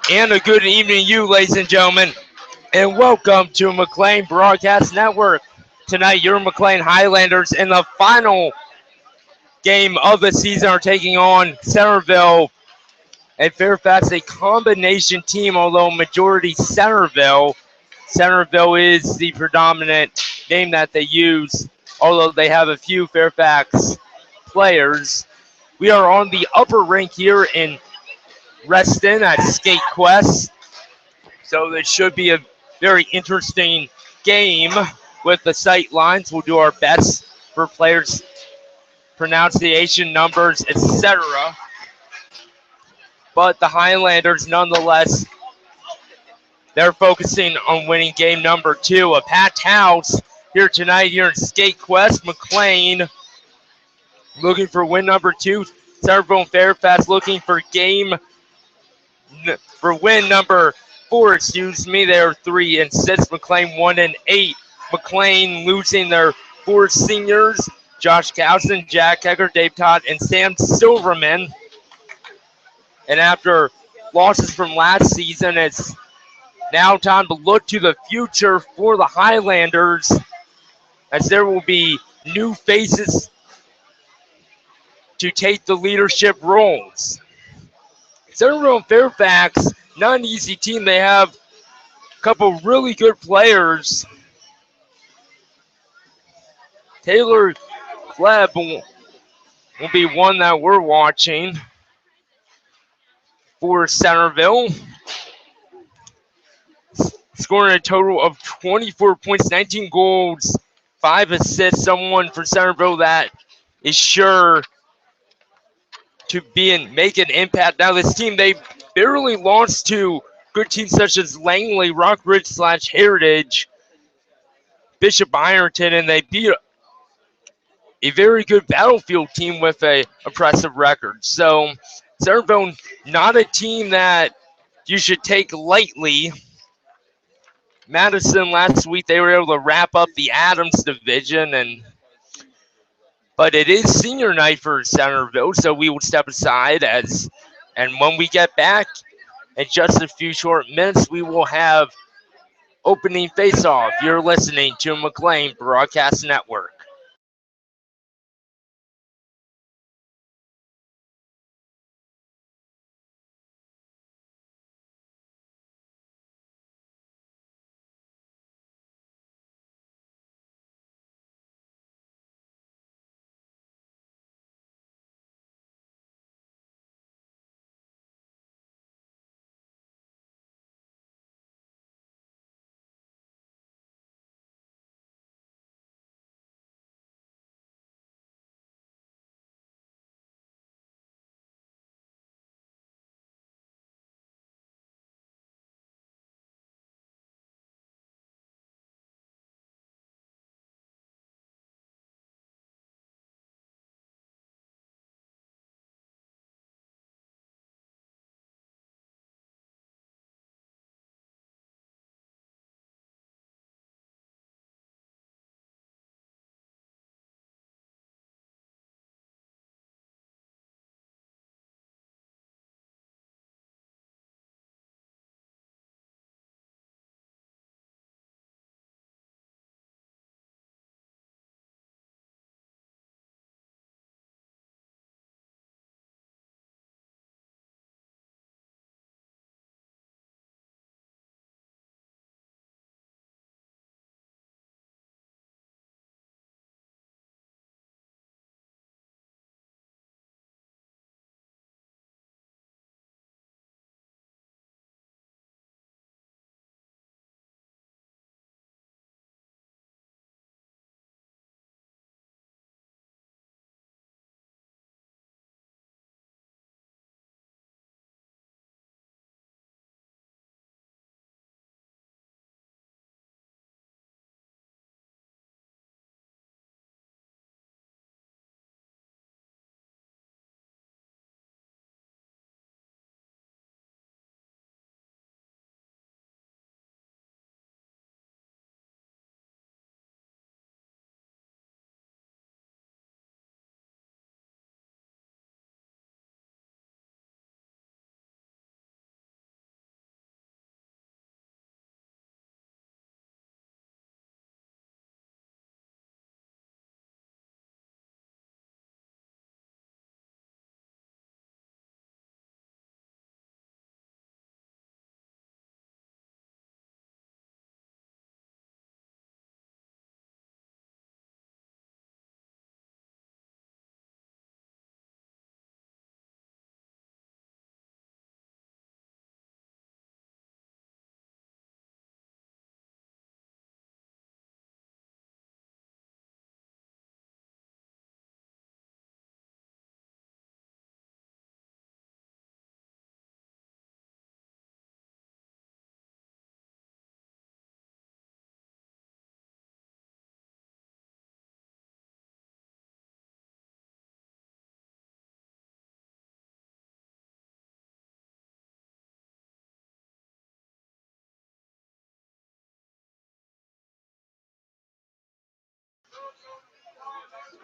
And a good evening to you, ladies and gentlemen, and welcome to McLean Broadcast Network. Tonight, your McLean Highlanders in the final game of the season are taking on Centreville and Fairfax, a combination team, although majority Centreville. Centreville is the predominant name that they use, although they have a few Fairfax players. We are on the upper rink here in Reston at Skate Quest. So this should be a very interesting game with the sight lines. We'll do our best for players' pronunciation, numbers, etc. But the Highlanders, nonetheless, they're focusing on winning game number 2. A packed house here tonight here in Skate Quest. McLean looking for win number 2. Centreville and Fairfax looking for for win number 4, excuse me. They are 3-6. McLean 1-8. McLean losing their 4 seniors, Josh Cowson, Jack Hecker, Dave Todd, and Sam Silverman. And after losses from last season, it's now time to look to the future for the Highlanders, as there will be new faces to take the leadership roles. Centreville and Fairfax, not an easy team. They have a couple really good players. Taylor Gleb will be one that we're watching for Centreville, scoring a total of 24 points, 19 goals, 5 assists. Someone for Centreville that is sure to make an impact. Now, this team, they barely lost to good teams such as Langley, Rockridge/Heritage, Bishop Ironton, and they beat a very good Battlefield team with a impressive record. So, Centreville, not a team that you should take lightly. Madison last week, they were able to wrap up the Adams division, but it is senior night for Centreville, so we will step aside and when we get back in just a few short minutes, we will have opening face-off. You're listening to McLean Broadcast Network.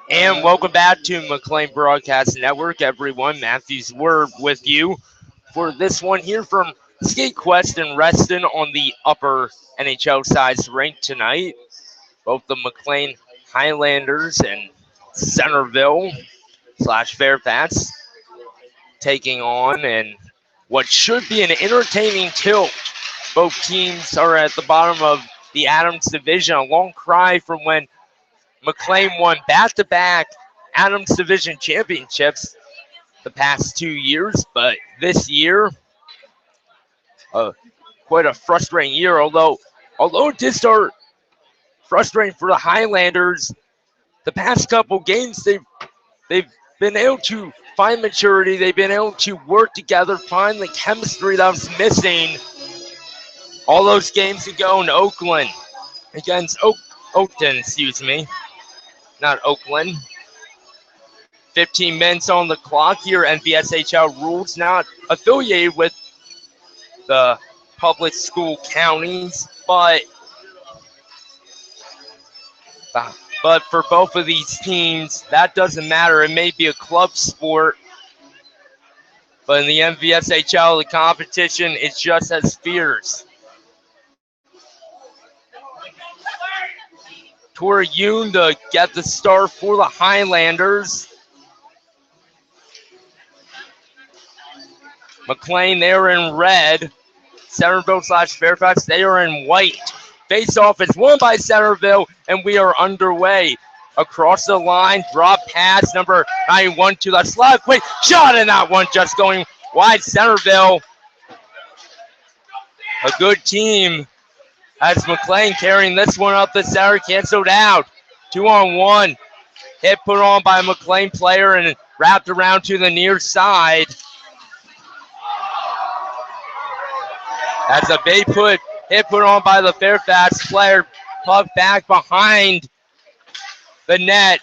And welcome back to McLean Broadcast Network, everyone. Matthews Word with you for this one here from Skate Quest and Reston on the upper NHL size rink tonight. Both the McLean Highlanders and Centreville / Fairfax taking on and what should be an entertaining tilt. Both teams are at the bottom of the Adams division. A long cry from when McLean won back-to-back Adams Division championships the past 2 years, but this year, quite a frustrating year. Although it did start frustrating for the Highlanders, the past couple games they've been able to find maturity. They've been able to work together, find the chemistry that was missing all those games ago in Oakland against Oakton, not Oakland. 15 minutes on the clock here. NVSHL rules, not affiliated with the public school counties, but for both of these teams, that doesn't matter. It may be a club sport, but in the NVSHL, the competition is just as fierce. Tori Yoon to get the start for the Highlanders. McLean, they're in red. Centreville / Fairfax, they are in white. Face-off is won by Centreville, and we are underway. Across the line, drop pass, number 91 to the slot. Quick shot in that one, just going wide. Centreville, a good team. As McLean carrying this one up the center, canceled out. 2-on-1. Hit put on by a McLean player and wrapped around to the near side. That's a big hit put on by the Fairfax player. Puck back behind the net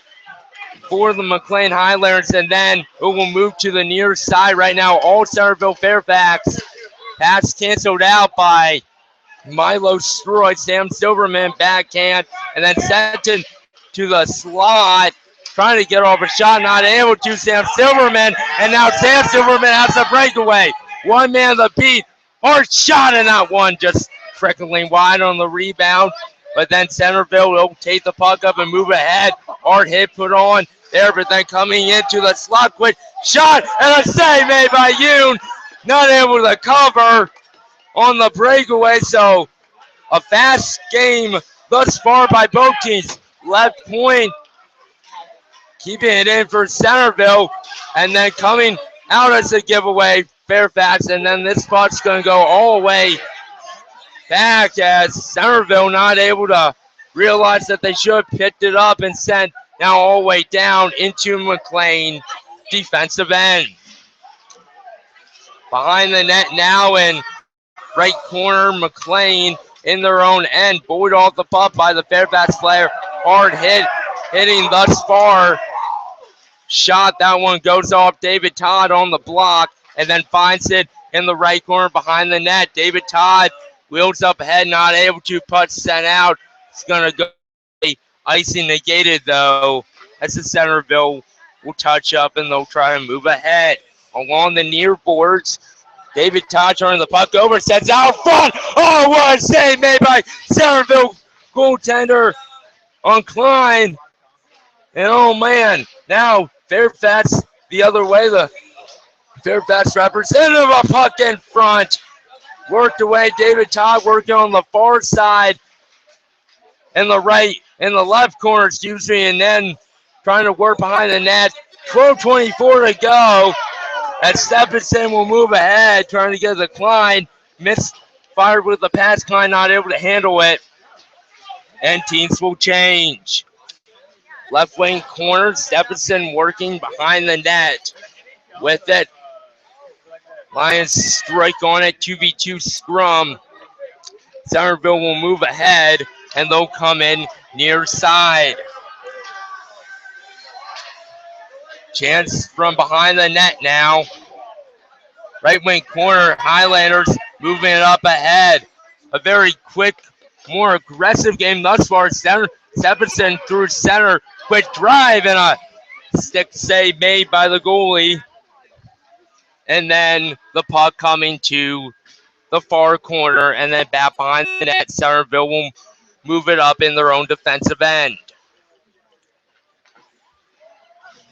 for the McLean Highlanders, and then it will move to the near side right now. All Centreville Fairfax. Pass canceled out by Milo Stroy. Sam Silverman backhand, and then sent it to the slot. Trying to get off a shot, not able to. Sam Silverman, and now Sam Silverman has a breakaway. One man the beat. Hard shot in that one, just trickling wide on the rebound. But then Centreville will take the puck up and move ahead. Hard hit put on there, but then coming into the slot, quick shot, and a save made by Yoon. Not able to cover on the breakaway, so a fast game thus far by both teams. Left point, keeping it in for Centreville, and then coming out as a giveaway, Fairfax, and then this puck's going to go all the way back as Centreville not able to realize that they should have picked it up and sent now all the way down into McLean defensive end. Behind the net now in right corner, McLean in their own end. Boyd off the puck by the Fairfax player. Hard hitting thus far. Shot, that one goes off. David Todd on the block and then finds it in the right corner behind the net. David Todd wheels up ahead, not able to. Puck sent out. It's going to go icing negated though, as the Centreville will touch up and they'll try to move ahead. Along the near boards, David Todd turning the puck over, sets out front. Oh, what a save made by Centreville goaltender on Klein. And oh man, now Fairfax the other way. The Fairfax representative, a puck in front. Worked away. David Todd working on the far side in the left corner, and then trying to work behind the net. 12:24 to go. As Stephenson will move ahead, trying to get the Klein. Misfired with the pass. Klein not able to handle it. And teams will change. Left wing corner, Stephenson working behind the net with it. Lions strike on it, 2v2 scrum. Centreville will move ahead, and they'll come in near side. Chance from behind the net now. Right wing corner, Highlanders moving it up ahead. A very quick, more aggressive game thus far. Stephenson through center. Quick drive and a stick save made by the goalie. And then the puck coming to the far corner and then back behind the net. Centreville will move it up in their own defensive end.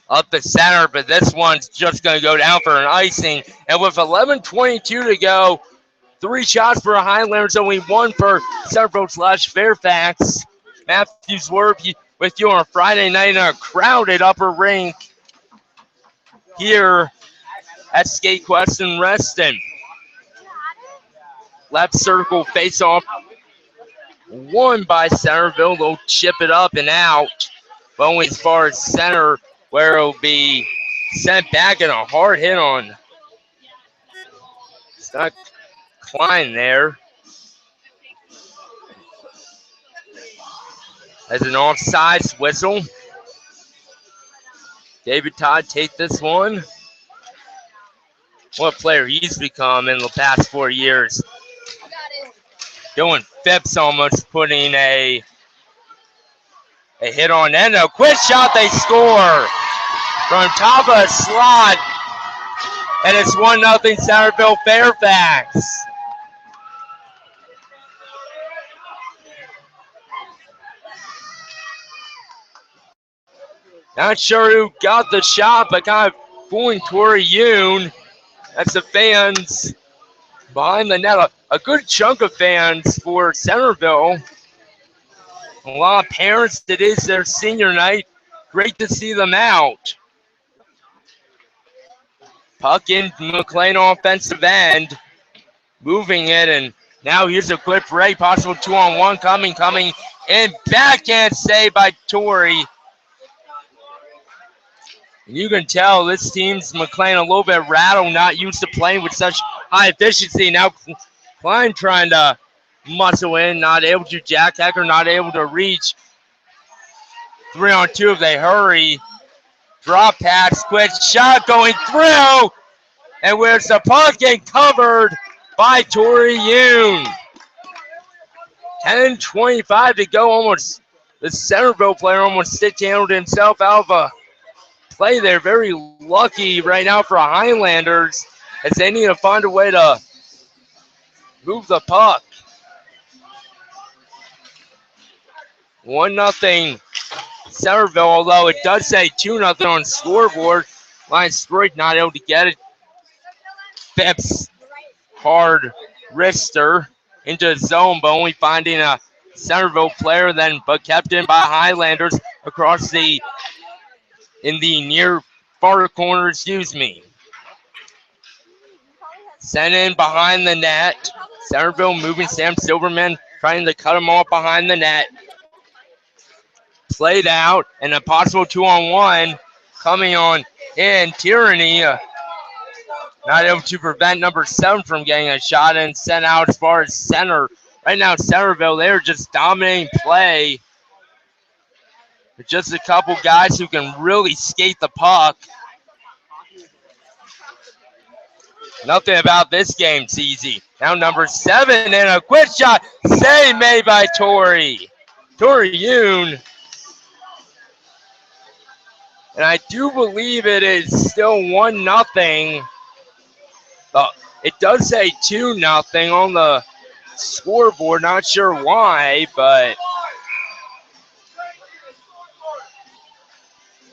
Up the center, but this one's just going to go down for an icing. And with 11:22 to go, 3 shots for Highlanders, only 1 for Centreville/Fairfax. Matthews Worth with you on a Friday night in a crowded upper rink here at SkateQuest in Reston. Left circle face-off won by Centreville. They'll chip it up and out, but only as far as center, where it'll be sent back and a hard hit on stuck Klein there. As an offsides whistle. David Todd take this one. What a player he's become in the past 4 years. Doing Phipps almost putting a hit on end. A quick shot, they score from top of the slot. And it's 1-0 Centreville Fairfax. Not sure who got the shot, but kind of fooling Torrey Yoon. That's the fans behind the net. A good chunk of fans for Centreville. A lot of parents, it is their senior night. Great to see them out. Puck in McLean offensive end. Moving it, and now here's a quick break. Possible 2-on-1 coming. And backhand save by Torrey. And you can tell this team's McLean a little bit rattled, not used to playing with such high efficiency. Now Klein trying to muscle in, not able to. Jack Hecker not able to reach. 3-on-2 if they hurry. Drop pass, quick shot going through. And where's the puck getting covered by Torrey Yoon. 10:25 to go. Almost the Centreville player almost stick-handled himself out of a play there. Very lucky right now for Highlanders as they need to find a way to move the puck. 1-0 Centreville, although it does say 2-0 on scoreboard. Lions Stroik not able to get it. Phipps hard wrister into the zone, but only finding a Centreville player then, but kept in by Highlanders across in the near far corner, excuse me. Sent in behind the net. Centreville moving. Sam Silverman trying to cut him off behind the net. Played out, and a possible 2-on-1 coming on in. Tyranny not able to prevent number 7 from getting a shot and sent out as far as center. Right now, Centreville, they're just dominating play. With just a couple guys who can really skate the puck. Nothing about this game's easy. Now number 7 and a quick shot. Save made by Torrey Yoon. And I do believe it is still 1-0. It does say 2-0 on the scoreboard. Not sure why, but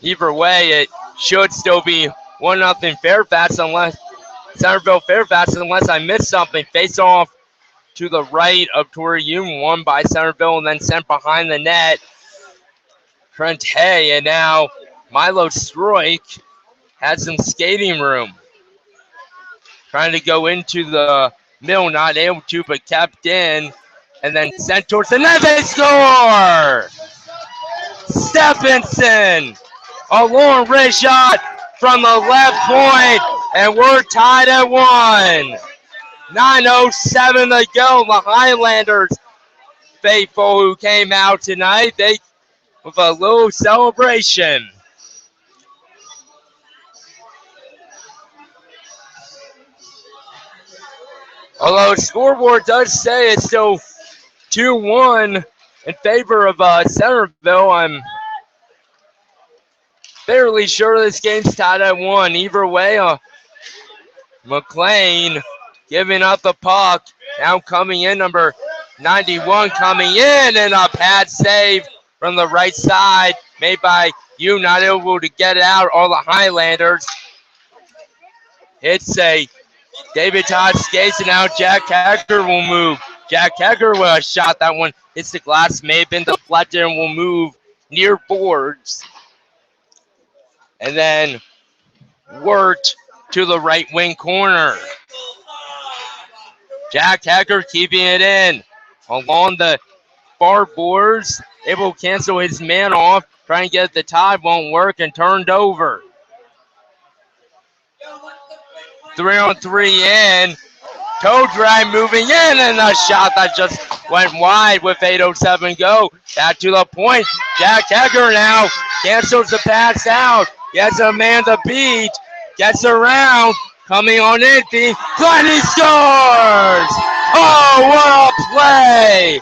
either way, it should still be 1-0 Fairfax unless Centreville Fairfax, unless I missed something. Face off to the right of Torrey Yoon, won by Centreville and then sent behind the net. Trent Hay, and now Milo Stroik has some skating room. Trying to go into the middle, not able to, but kept in, and then sent towards the net. They score! Stephenson, a long wrist shot from the left point, and we're tied at 1. 9:07 to go. The Highlanders faithful who came out tonight, they with a little celebration. Although the scoreboard does say it's still 2-1 in favor of Centreville. I'm fairly sure this game's tied at 1. Either way, McLean giving up the puck. Now coming in, number 91 coming in, and a pad save from the right side made by you, not able to get it out. All the Highlanders. It's a David Todd skates, and now Jack Hacker will move. Jack Hacker with a shot. That one hits the glass, may have been deflected, and will move near boards. And then Wirt to the right wing corner. Jack Hacker keeping it in along the far boards, able to cancel his man off, trying to get the tie, won't work, and turned over. 3-on-3 in. Toe drag moving in, and a shot that just went wide with 8:07 go. Back to the point. Jack Hacker now cancels the pass out. He has a man to beat. Gets around. Coming on in. Glenn, he scores! Oh, what a play!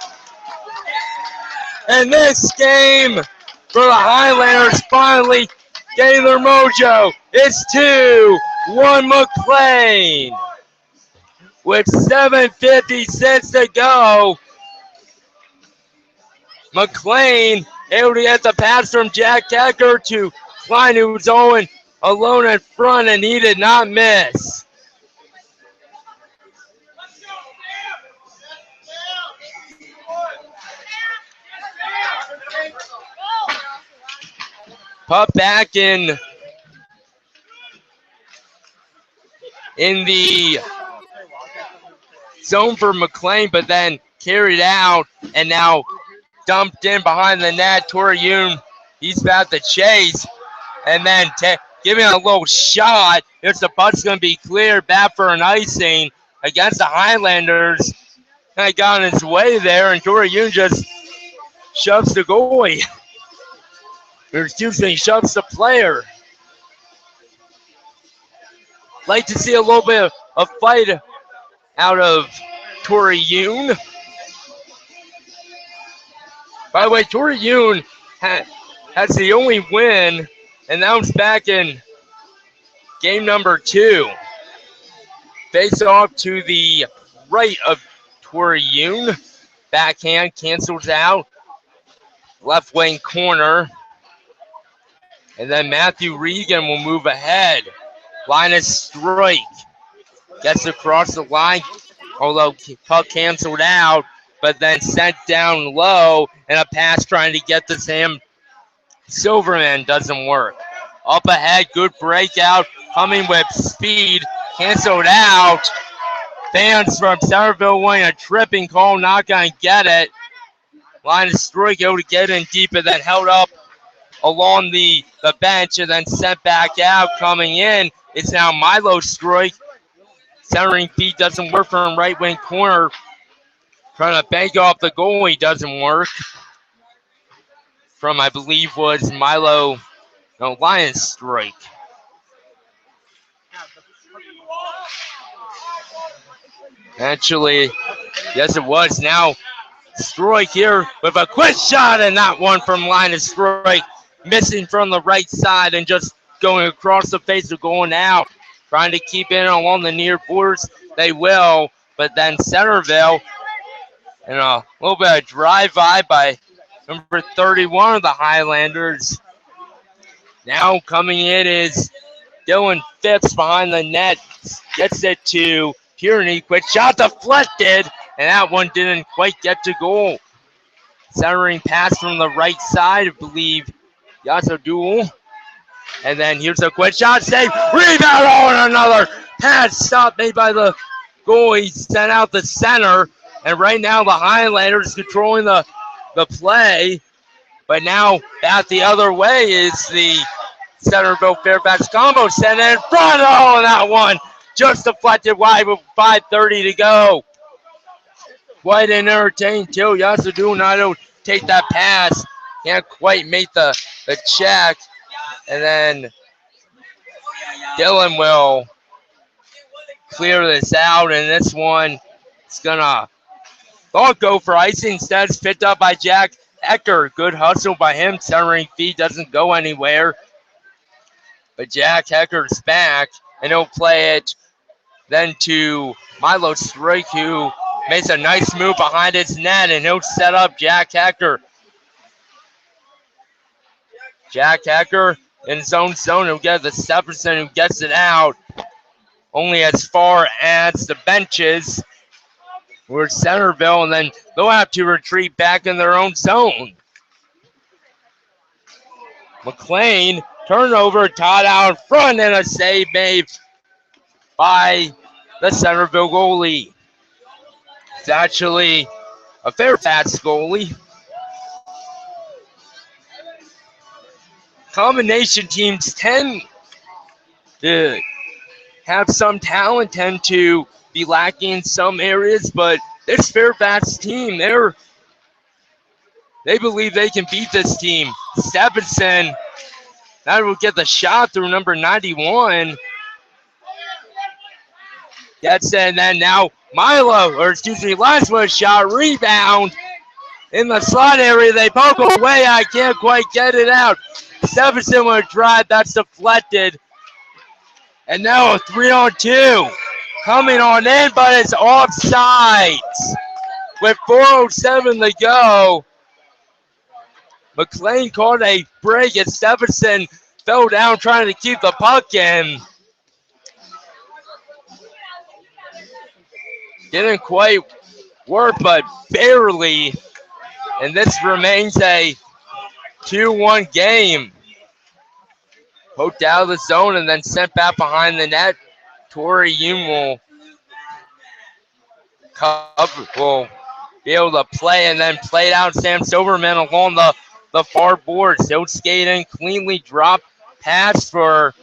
And this game for the Highlanders finally getting their mojo. It's 2-1 McLean. With 7:56 to go, McLean able to get the pass from Jack Hacker to Klein, who was alone in front, and he did not miss. Puck back in the zone for McLean, but then carried out and now dumped in behind the net. Toriyun, he's about to chase, and then giving a little shot. Here's the puck's going to be cleared back for an icing against the Highlanders. Kind of got in his way there, and Toriyun just shoves the goalie. Or excuse me, shoves the player. Like to see a little bit of fight out of Toriyun. By the way, Toriyun has the only win, and that was back in game number 2. Face off to the right of Toriyun. Backhand cancels out. Left wing corner. And then Matthew Regan will move ahead. Linus Strike gets across the line, although puck canceled out, but then sent down low, and a pass trying to get to Sam Silverman doesn't work. Up ahead, good breakout, coming with speed, canceled out. Fans from Centreville wanting a tripping call, not going to get it. Linus Strike able to get in deep, and then held up along the bench, and then sent back out. Coming in, it's now Milo Strike. Centering feet doesn't work from right wing corner. Trying to bank off the goalie, doesn't work. From, I believe, was Lion Strike. Actually, yes, it was. Now Strike here with a quick shot, and that one from Linus Strike. Missing from the right side and just going across the face of going out. Trying to keep it along the near boards. They will, but then Centreville, and a little bit of drive-by by number 31 of the Highlanders. Now coming in is Dylan Phipps behind the net. Gets it to Tierney. Quick shot deflected, and that one didn't quite get to goal. Centering pass from the right side, I believe. Yazadul. And then here's a quick shot save. Rebound on another pass stop made by the goalie. Sent out the center. And right now the Highlanders controlling the play. But now back the other way is the Centreville Fairfax combo. Sent in front. Oh, and that one just deflected wide with 5:30 to go. Quite an entertaining till Yazadul not able to take that pass. Can't quite make the check. And then Dylan will clear this out. And this one is going to Thought go for icing. Instead, it's picked up by Jack Ecker. Good hustle by him. Centering feet doesn't go anywhere. But Jack Ecker's back, and he'll play it then to Milo Strike, who makes a nice move behind his net, and he'll set up Jack Ecker. Jack Ecker in his own zone. He'll get the Stephenson, who gets it out only as far as the benches. We're Centreville, and then they'll have to retreat back in their own zone. McLean, turnover, Todd out in front, and a save made by the Centreville goalie. It's actually a Fairfax goalie. Combination teams tend to have some talent, tend to be lacking in some areas, but this Fairfax team, they believe they can beat this team. Stephenson, that will get the shot through number 91. Gets it, and then now last one shot, rebound in the slot area. They poke away. I can't quite get it out. Stephenson with a drive, that's deflected. And now a 3-on-2 coming on in, but it's offside. With 4:07 to go, McLean called a break, and Stephenson fell down trying to keep the puck in. Didn't quite work, but barely. And this remains a 2-1 game. Poked out of the zone and then sent back behind the net. Tori Hume will be able to play, and then played out Sam Silverman along the far boards. He'll skate in, cleanly drop pass for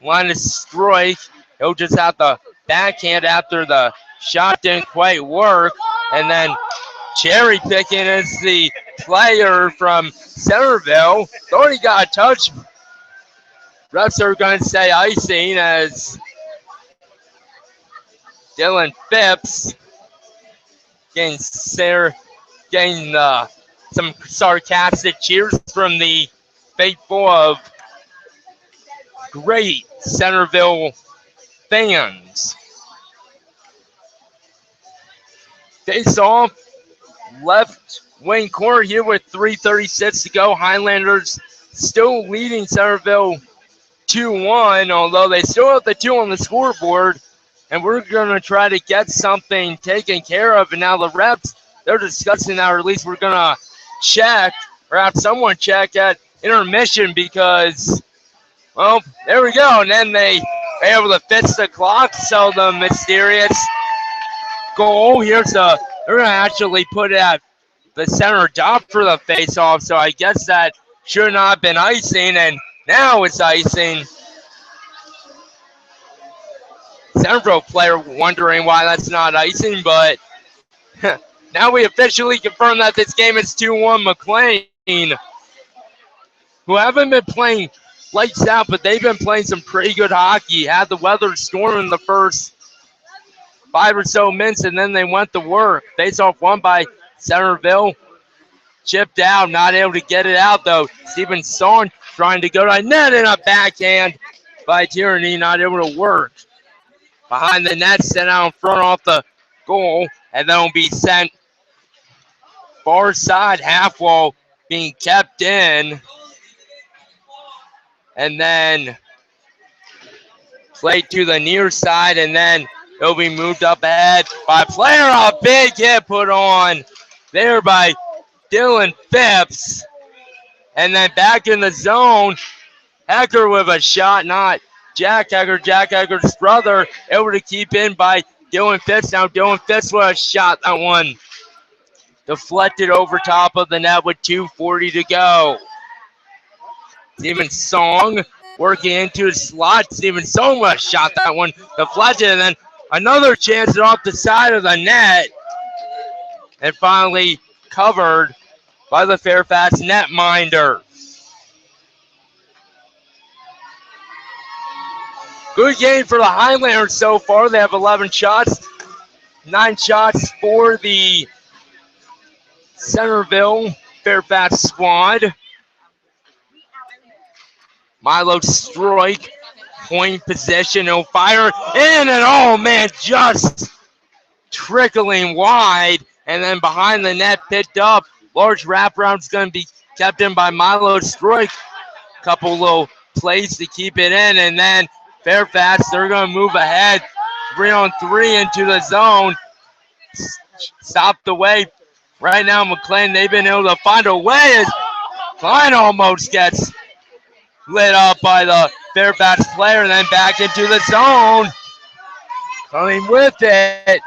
Linus Strike. He'll just have the backhand after the shot didn't quite work. And then cherry picking is the player from Centreville. Thought he got a touch. Refs are going to say icing as Dylan Phipps getting some sarcastic cheers from the faithful of great Centreville fans. Face off, left wing corner here with 3:36 to go. Highlanders still leading Centreville 2-1, although they still have the 2 on the scoreboard. And we're going to try to get something taken care of. And now the refs, they're discussing that, or at least we're going to check, or have someone check at intermission, because, well, there we go. And then they are able to fix the clock. So the mysterious goal here, so they're going to actually put it at the center dot for the face-off. So I guess that should not have been icing, and now it's icing. Centreville player wondering why that's not icing, but now we officially confirm that this game is 2-1. McLean, who haven't been playing lights out, but they've been playing some pretty good hockey. Had the weather storm in the first 5 or so minutes, and then they went to work. Face-off won by Centreville. Chipped out, not able to get it out, though. Steven Son trying to go to net, and a backhand by Tyranny, not able to work. Behind the net, sent out in front off the goal, and then will be sent far side half wall, being kept in. And then played to the near side, and then it'll be moved up ahead by player. A big hit put on there by Dylan Phipps. And then back in the zone, Hecker with a shot, not Jack Hecker. Jack Hecker's brother, able to keep in by Dylan Phipps. Now Dylan Phipps with a shot. That one deflected over top of the net with 2:40 to go. Steven Song working into his slot. Steven Song with a shot. That one deflected, and then another chance off the side of the net. And finally covered by the Fairfax netminder. Good game for the Highlanders so far. They have 11 shots, 9 shots for the Centreville Fairfax squad. Milo Stroik, point possession, no fire, in and oh man, just trickling wide, and then behind the net, picked up. Large wraparound's going to be kept in by Milo Stroik. Couple little plays to keep it in, and then Fairfax, they're going to move ahead 3-on-3 into the zone. Stop the way. Right now, McLean, they've been able to find a way as Klein almost gets lit up by the Fairfax player, and then back into the zone. Coming with it.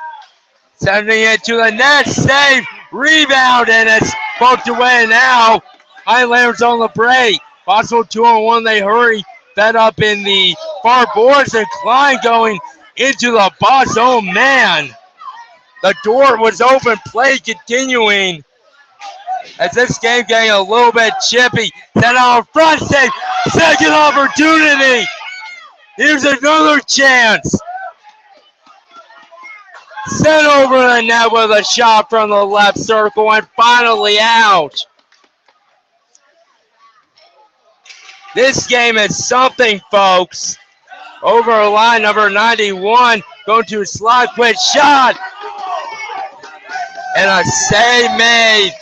Sending it to the net. Save. Rebound, and it's poked away now. Highlanders on the break. Possible 2-on-1. They hurry. Fed up in the far boards, and Klein going into the box. Oh, man. The door was open. Play continuing. As this game getting a little bit chippy. Then on front save. Second opportunity. Here's another chance. Sent over the net with a shot from the left circle and finally out. This game is something, folks. Over line number 91. Going to a slide quick shot. And a save made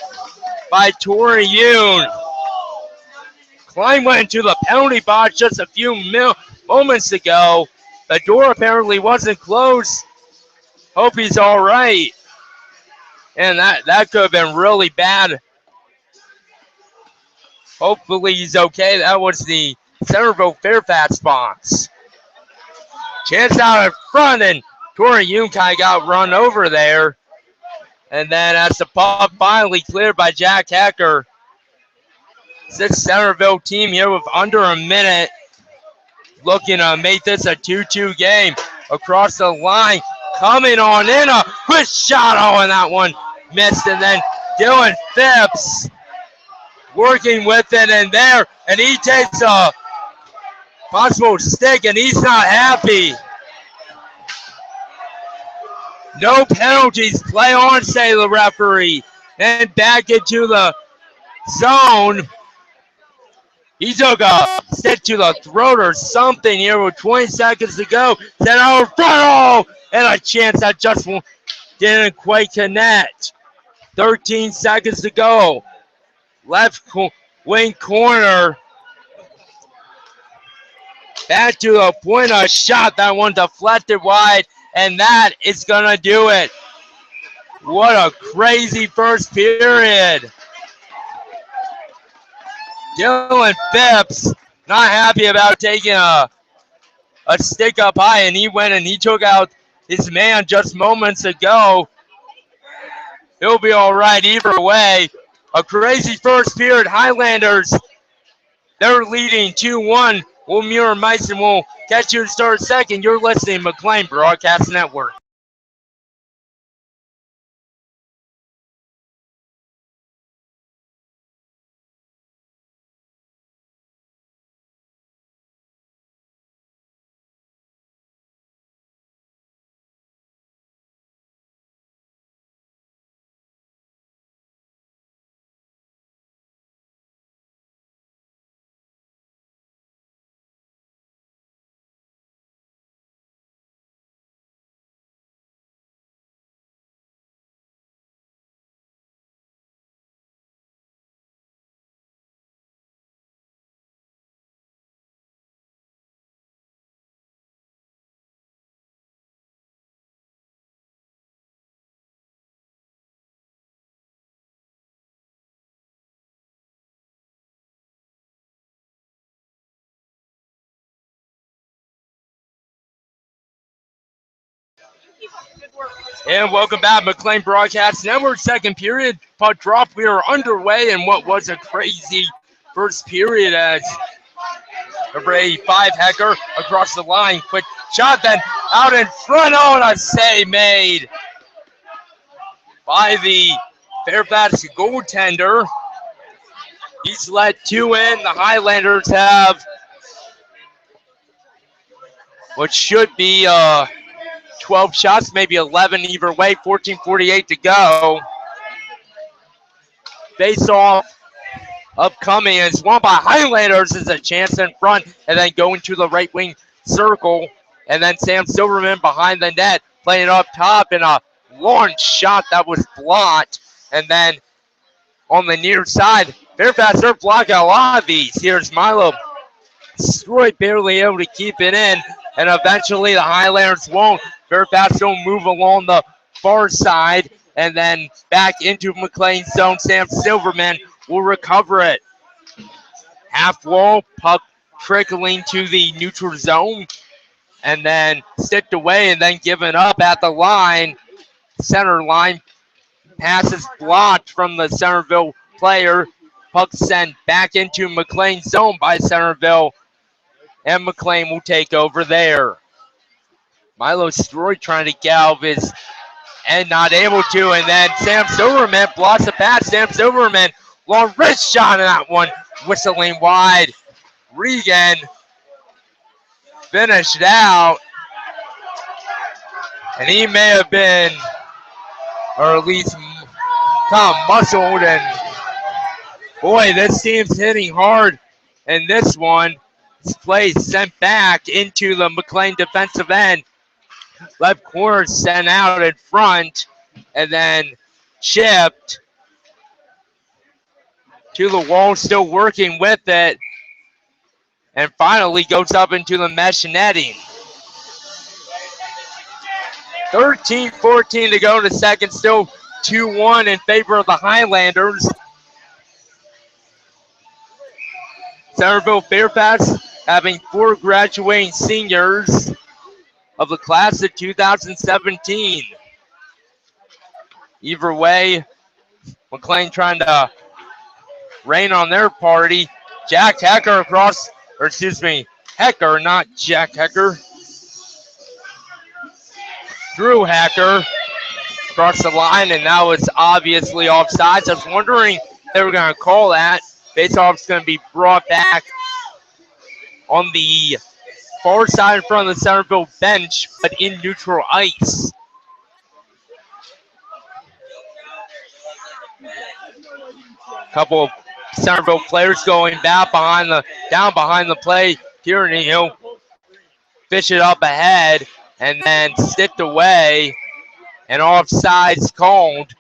by Tori Yoon. Klein went into the penalty box just a few moments ago. The door apparently wasn't closed. Hope he's all right. And that could have been really bad. Hopefully he's okay. That was the Centreville Fairfax box. Chance out in front, and Tori Yoon kind of got run over there. And then as the puck finally cleared by Jack Hecker, this Centreville team here with under a minute looking to make this a 2-2 game. Across the line, coming on in, a quick shot. Oh, and that one missed. And then Dylan Phipps working with it in there, and he takes a possible stick, and he's not happy. No penalties. Play on, say the referee. And back into the zone. He took a stick to the throat or something here with 20 seconds to go. Then over front, oh, and a chance that just didn't quite connect. 13 seconds to go. Left wing corner. Back to the point of shot. That one deflected wide, and that is going to do it. What a crazy first period. Dylan Phipps not happy about taking a stick up high, and he went and he took out his man just moments ago. He'll be all right either way. A crazy first period. Highlanders, they're leading 2-1. Will Muir Meissen will catch you to start second. You're listening to McLean Broadcast Network. And welcome back, McLean Broadcast Network. Second period, puck drop. We are underway in what was a crazy first period as number 85, Hecker, across the line. Quick shot, then out in front. Oh, and a save made by the Fairfax goaltender. He's let two in. The Highlanders have what should be 12 shots, maybe 11 either way, 14:48 to go. face off upcoming is won by Highlanders is a chance in front and then going to the right wing circle. And then Sam Silverman behind the net playing up top in a launch shot that was blocked. And then on the near side, Fairfax are blocking a lot of these. Here's Milo. Stroy barely able to keep it in. And eventually the Highlanders won't. Fairfax will move along the far side and then back into McLean's zone. Sam Silverman will recover it. Half wall, puck trickling to the neutral zone. And then sticked away and then given up at the line. Center line. Pass is blocked from the Centreville player. Puck sent back into McLean's zone by Centreville. And McLean will take over there. Milo Stroy trying to get out of his and not able to. And then Sam Silverman blocks the pass. Sam Silverman, long wrist shot in that one. Whistling wide. Regan finished out. And he may have been, or at least kind of muscled. And boy, this team's hitting hard. And this one, this play sent back into the McLean defensive end. Left corner sent out in front and then chipped to the wall, still working with it. And finally goes up into the mesh netting. 13-14 to go in the second, still 2-1 in favor of the Highlanders. Centreville Fairfax having 4 graduating seniors of the class of 2017. Either way, McLean trying to rain on their party. Jack Hecker across, or excuse me, Hecker, not Jack Hecker. Drew Hecker across the line, and that was obviously offsides. I was wondering if they were going to call that. Faceoff's going to be brought back on the far side in front of the Centreville bench, but in neutral ice. Couple of Centreville players going back down behind the play. Tierney, he'll fish it up ahead and then sticked away, and offsides called.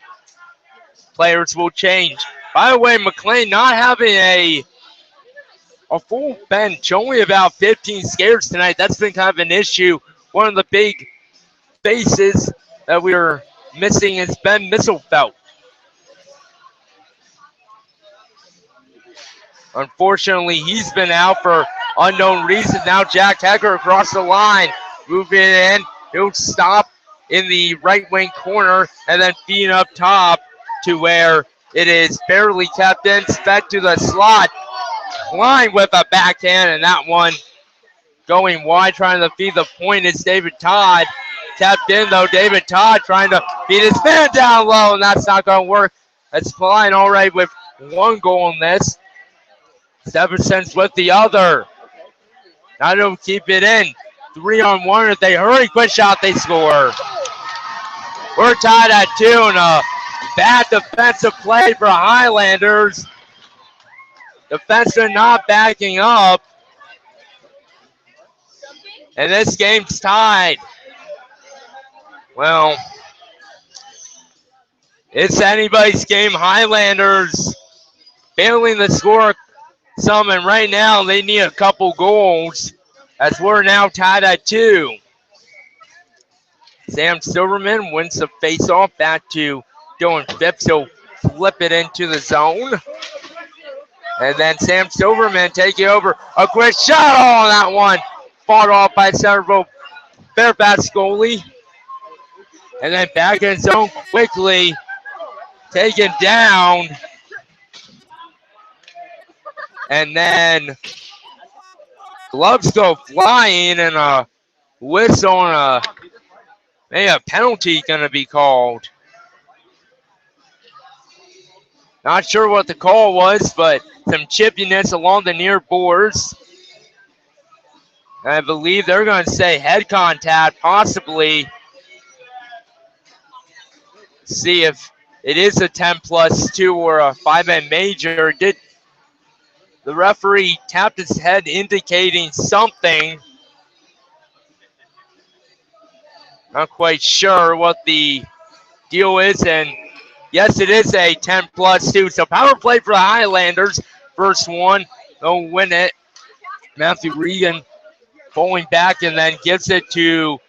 Players will change. By the way, McLean not having a full bench, only about 15 skaters tonight. That's been kind of an issue. One of the big faces that we are missing is Ben Misselfelt. Unfortunately, he's been out for unknown reasons. Now Jack Hecker across the line, moving in. He'll stop in the right wing corner and then feed up top to where it is barely kept in. Back to the slot. Line with a backhand, and that one going wide, trying to feed the point is David Todd. Tapped in though, David Todd trying to beat his man down low, and that's not going to work. That's flying all right with 1 goal in this. Stephenson's with the other. Now to keep it in. 3-on-1. If they hurry, quick shot, they score. We're tied at 2, and a bad defensive play for Highlanders. Defenseman not backing up. And this game's tied. Well, it's anybody's game. Highlanders failing to score some, and right now they need a couple goals as we're now tied at 2. Sam Silverman wins the face-off back to Dylan Phipps. He'll flip it into the zone. And then Sam Silverman taking over. A quick shot on that one. Fought off by Centreville Fairfax goalie. And then back in zone quickly. Taken down. And then gloves go flying and a whistle and maybe a penalty going to be called. Not sure what the call was, but some chippiness along the near boards. I believe they're going to say head contact, possibly. See if it is a 10+2 or a 5-man major. Did the referee tapped his head indicating something? Not quite sure what the deal is, and yes, it is a 10+2. So power play for the Highlanders. First one, they'll win it. Matthew Regan pulling back and then gives it to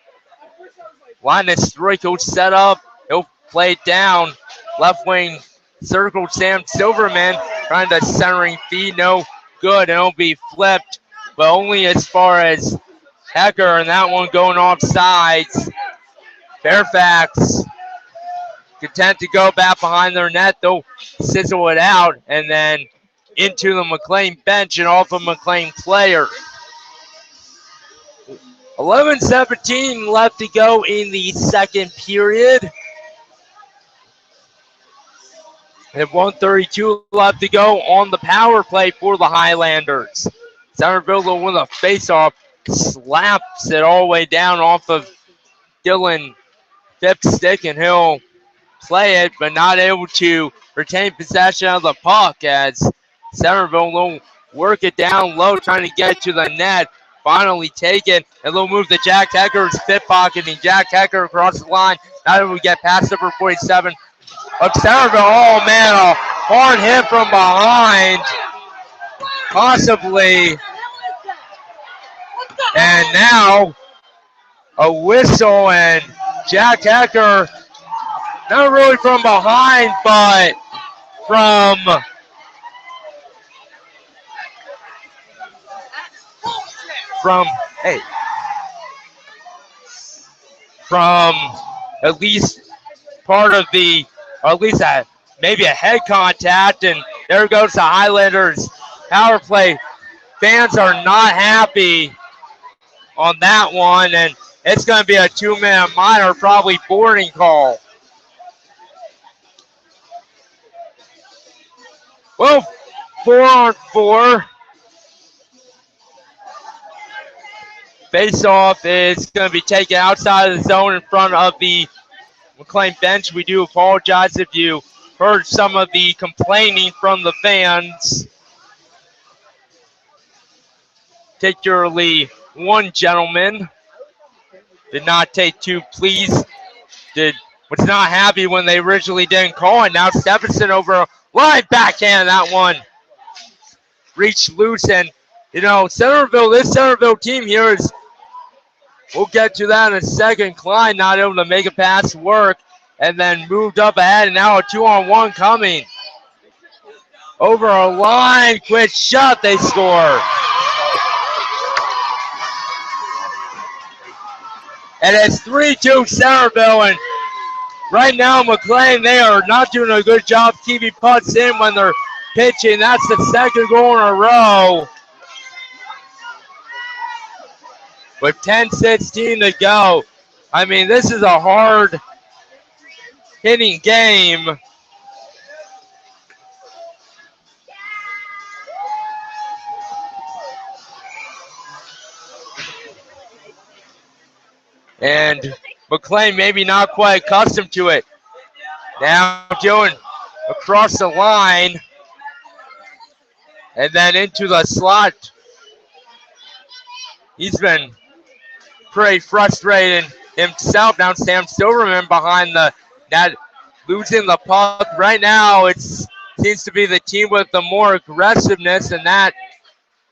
Linus Stroiko. Set up. He'll play it down. Left wing circled Sam Silverman. Trying to centering feed. No good. It'll be flipped, but only as far as Hecker, and that one going off sides. Fairfax content to go back behind their net. They'll sizzle it out and then into the McLean bench and off a McLean player. 11:17 left to go in the second period. And 1:32 left to go on the power play for the Highlanders. Centreville will win the faceoff, slaps it all the way down off of Dylan Phipps' stick, and he'll play it, but not able to retain possession of the puck as Centreville will work it down low, trying to get it to the net. Finally taken, and they'll move to Jack Hecker's pit pocket, and Jack Hecker across the line. Not able to get past number 47 of Centreville. Oh man, a hard hit from behind, possibly. And now a whistle, and Jack Hecker, not really from behind, but from at least part of the, or at least maybe a head contact, and there goes the Highlanders power play. Fans are not happy on that one, and it's going to be a 2-minute minor, probably boarding call. Well, 4-on-4. Face-off is going to be taken outside of the zone in front of the McLean bench. We do apologize if you heard some of the complaining from the fans. Particularly one gentleman did not take too pleased. Was not happy when they originally didn't call it. Now Stephenson over a line backhand. That one reached loose, and Centreville, this Centreville team here is, we'll get to that in a second. Klein not able to make a pass work, and then moved up ahead, and now a 2-on-1 coming. Over a line, quick shot, they score. And it's 3-2 Centreville, and right now McLean, they are not doing a good job keeping putts in when they're pitching. That's the second goal in a row. With 10:16 to go. I mean, this is a hard hitting game. And McLean maybe not quite accustomed to it. Now doing across the line and then into the slot. He's been pretty frustrated himself. Now Sam Silverman behind the net, losing the puck. Right now it seems to be the team with the more aggressiveness, and that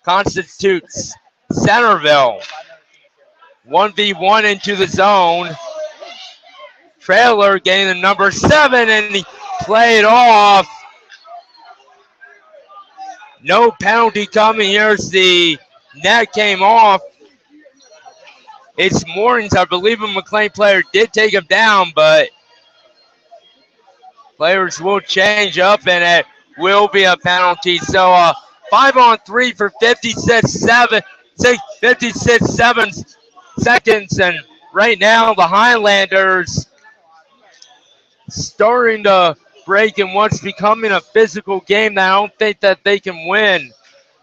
constitutes Centreville. 1v1 into the zone. Trailer getting the number 7, and he played off. No penalty coming. Here's the net came off. It's Mornings. I believe a McLean player did take him down, but players will change up, and it will be a penalty. So 5-on-3 for 56 seconds, and right now the Highlanders starting to break in what's becoming a physical game that I don't think that they can win,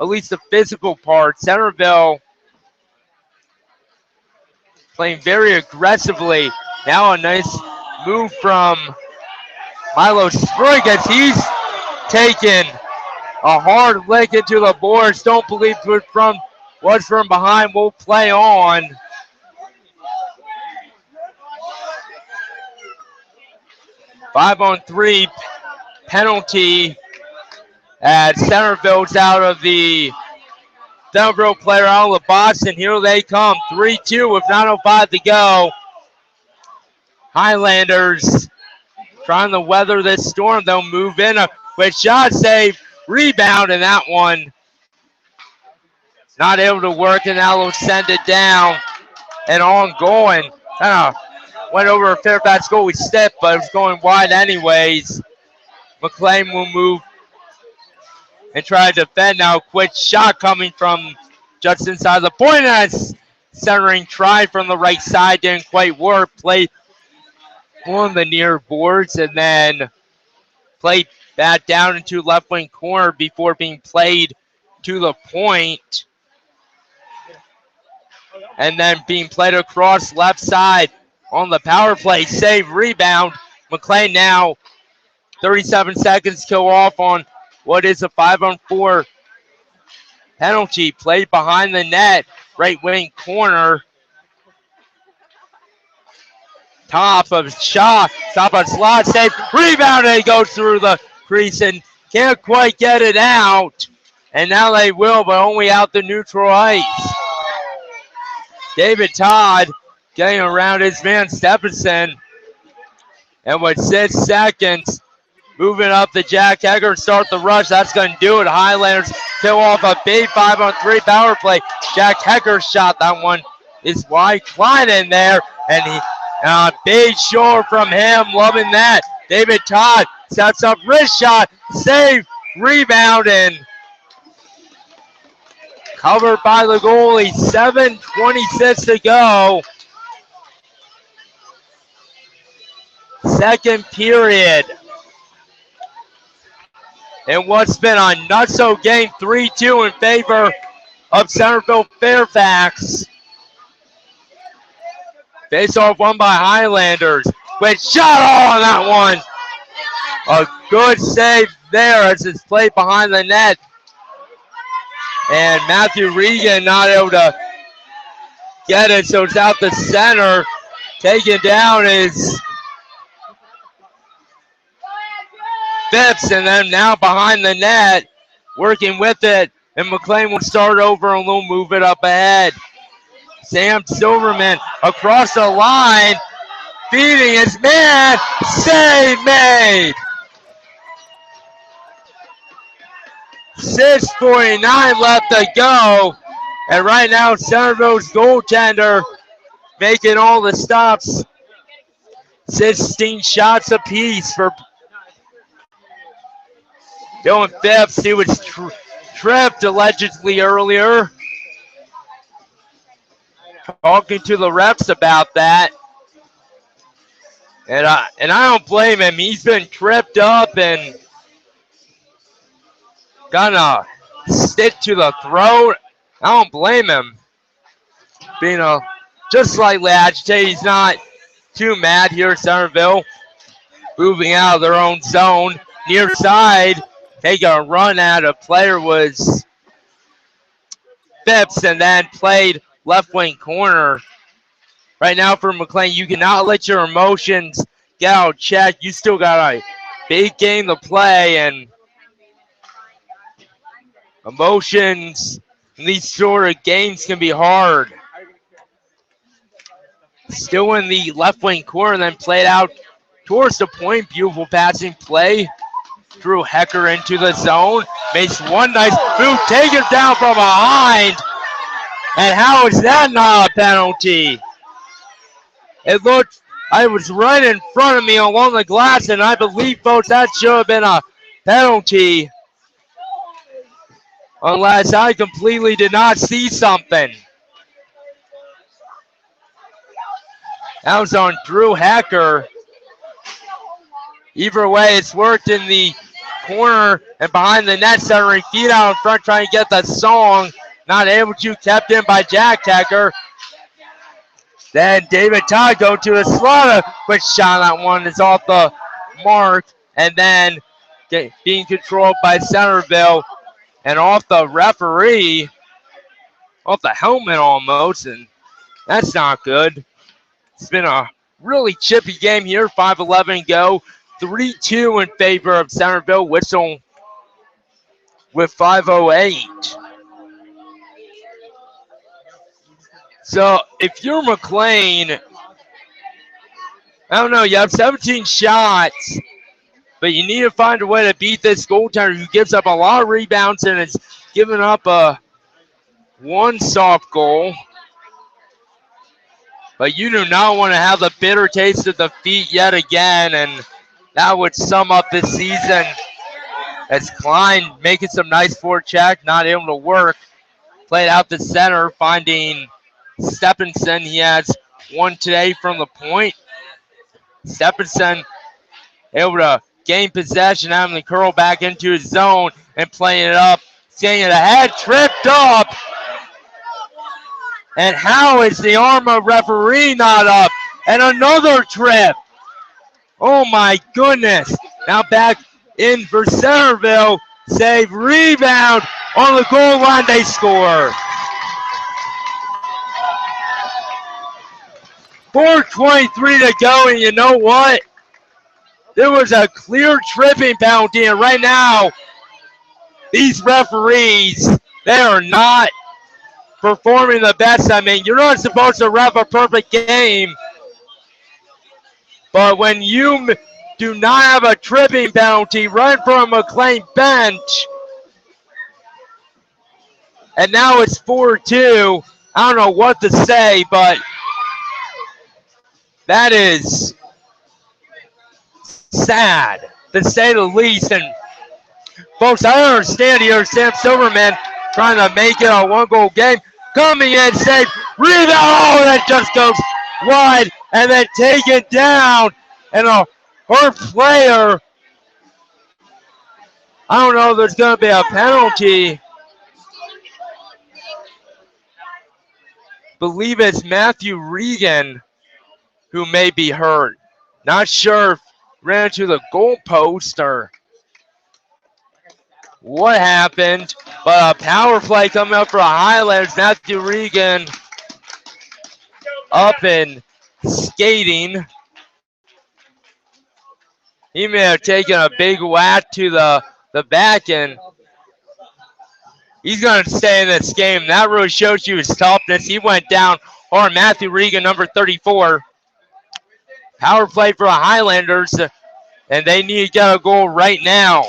at least the physical part. Centreville playing very aggressively. Now a nice move from Milo Spriggans, he's taken a hard lick into the boards. Don't believe it was from behind. We'll play on. Five-on-three penalty as Centreville's out of the Centreville player out of the box, and here they come. 3-2 with 9:05 to go. Highlanders trying to weather this storm. They'll move in a quick shot save, rebound, and that one not able to work, and now they'll send it down and ongoing. Went over a Fairfax goalie step, but it was going wide anyways. McLean will move and try to defend now. Quick shot coming from just inside the point. As centering try from the right side didn't quite work. Played on the near boards and then played back down into left wing corner before being played to the point. And then being played across left side on the power play. Save, rebound. McLean now 37 seconds kill off on what is a 5-on-4 penalty. Played behind the net, right wing corner. Top of shot, top of slot, save, rebound, and it goes through the crease and can't quite get it out. And now they will, but only out the neutral ice. David Todd getting around his man Stephenson. And with 6 seconds, moving up to Jack Hecker, start the rush. That's going to do it. Highlanders kill off a big 5-on-3 power play. Jack Hecker shot. That one is wide. Klein in there, and he big shoulder from him. Loving that. David Todd sets up wrist shot. Save, rebound, and covered by the goalie. 7:26 to go. Second period. And what's been a nutso game, 3-2 in favor of Centreville Fairfax. Face off won by Highlanders. Quick shot on that one. A good save there as it's played behind the net. And Matthew Regan not able to get it, so it's out the center. Taken down is Phipps, and then now behind the net, working with it. And McLean will start over and we'll move it up ahead. Sam Silverman across the line, feeding his man. Save made. 6:49 left to go. And right now, Centreville's goaltender making all the stops. 16 shots apiece for Dylan Phipps. He was tripped allegedly earlier. Talking to the refs about that. And I don't blame him. He's been tripped up and got a stick to the throat. I don't blame him. Being just slightly agitated. He's not too mad here at Centreville. Moving out of their own zone. Near side. Take a run at a player was Phipps and then played left wing corner. Right now for McLean, you cannot let your emotions get out of check. You still got a big game to play, and emotions in these sort of games can be hard. Still in the left wing corner, then played out towards the point. Beautiful passing play. Drew Hecker into the zone. Makes one nice move. Take him down from behind. And how is that not a penalty? It looked, I was right in front of me along the glass, and I believe, folks, that should have been a penalty. Unless I completely did not see something. That was on Drew Hecker. Either way, it's worked in the corner and behind the net, centering feet out in front, trying to get the song. Not able to, kept in by Jack Hecker. Then David Todd go to the slaughter. Quick shot, that one is off the mark. and then being controlled by Centreville and off the referee, off the helmet almost, and that's not good. It's been a really chippy game here. 5:11 go. 3-2 in favor of Centreville. Whistle with 5:08. So if you're McLean, I don't know, you have 17 shots, but you need to find a way to beat this goaltender who gives up a lot of rebounds and is giving up one soft goal. But you do not want to have the bitter taste of defeat yet again, and that would sum up this season as Klein making some nice forecheck, not able to work. Played out the center, finding Stephenson. He has one today from the point. Stephenson able to gain possession, having the curl back into his zone and playing it up. Getting it ahead, tripped up. And how is the Arma referee not up? And another trip. Oh my goodness. Now back in for Centreville. Save, rebound on the goal line. They score. 4:23 to go, and you know what? There was a clear tripping penalty, and right now, these referees, they are not performing the best. I mean, you're not supposed to ref a perfect game, but when you do not have a tripping penalty right from a McLean bench, and now it's 4-2, I don't know what to say, but that is sad, to say the least. And folks, I understand here, Sam Silverman trying to make it a one-goal game. Coming in, safe, rebound, oh, that just goes wide, and then taken down. And her player, I don't know if there's going to be a penalty. Believe it's Matthew Regan who may be hurt. Not sure if ran into the goalpost or what happened, but a power play coming up for the Highlanders. Matthew Regan up and skating. He may have taken a big whack to the back, and he's going to stay in this game. That really shows you his toughness. He went down hard. Matthew Regan, number 34. Power play for the Highlanders, and they need to get a goal right now.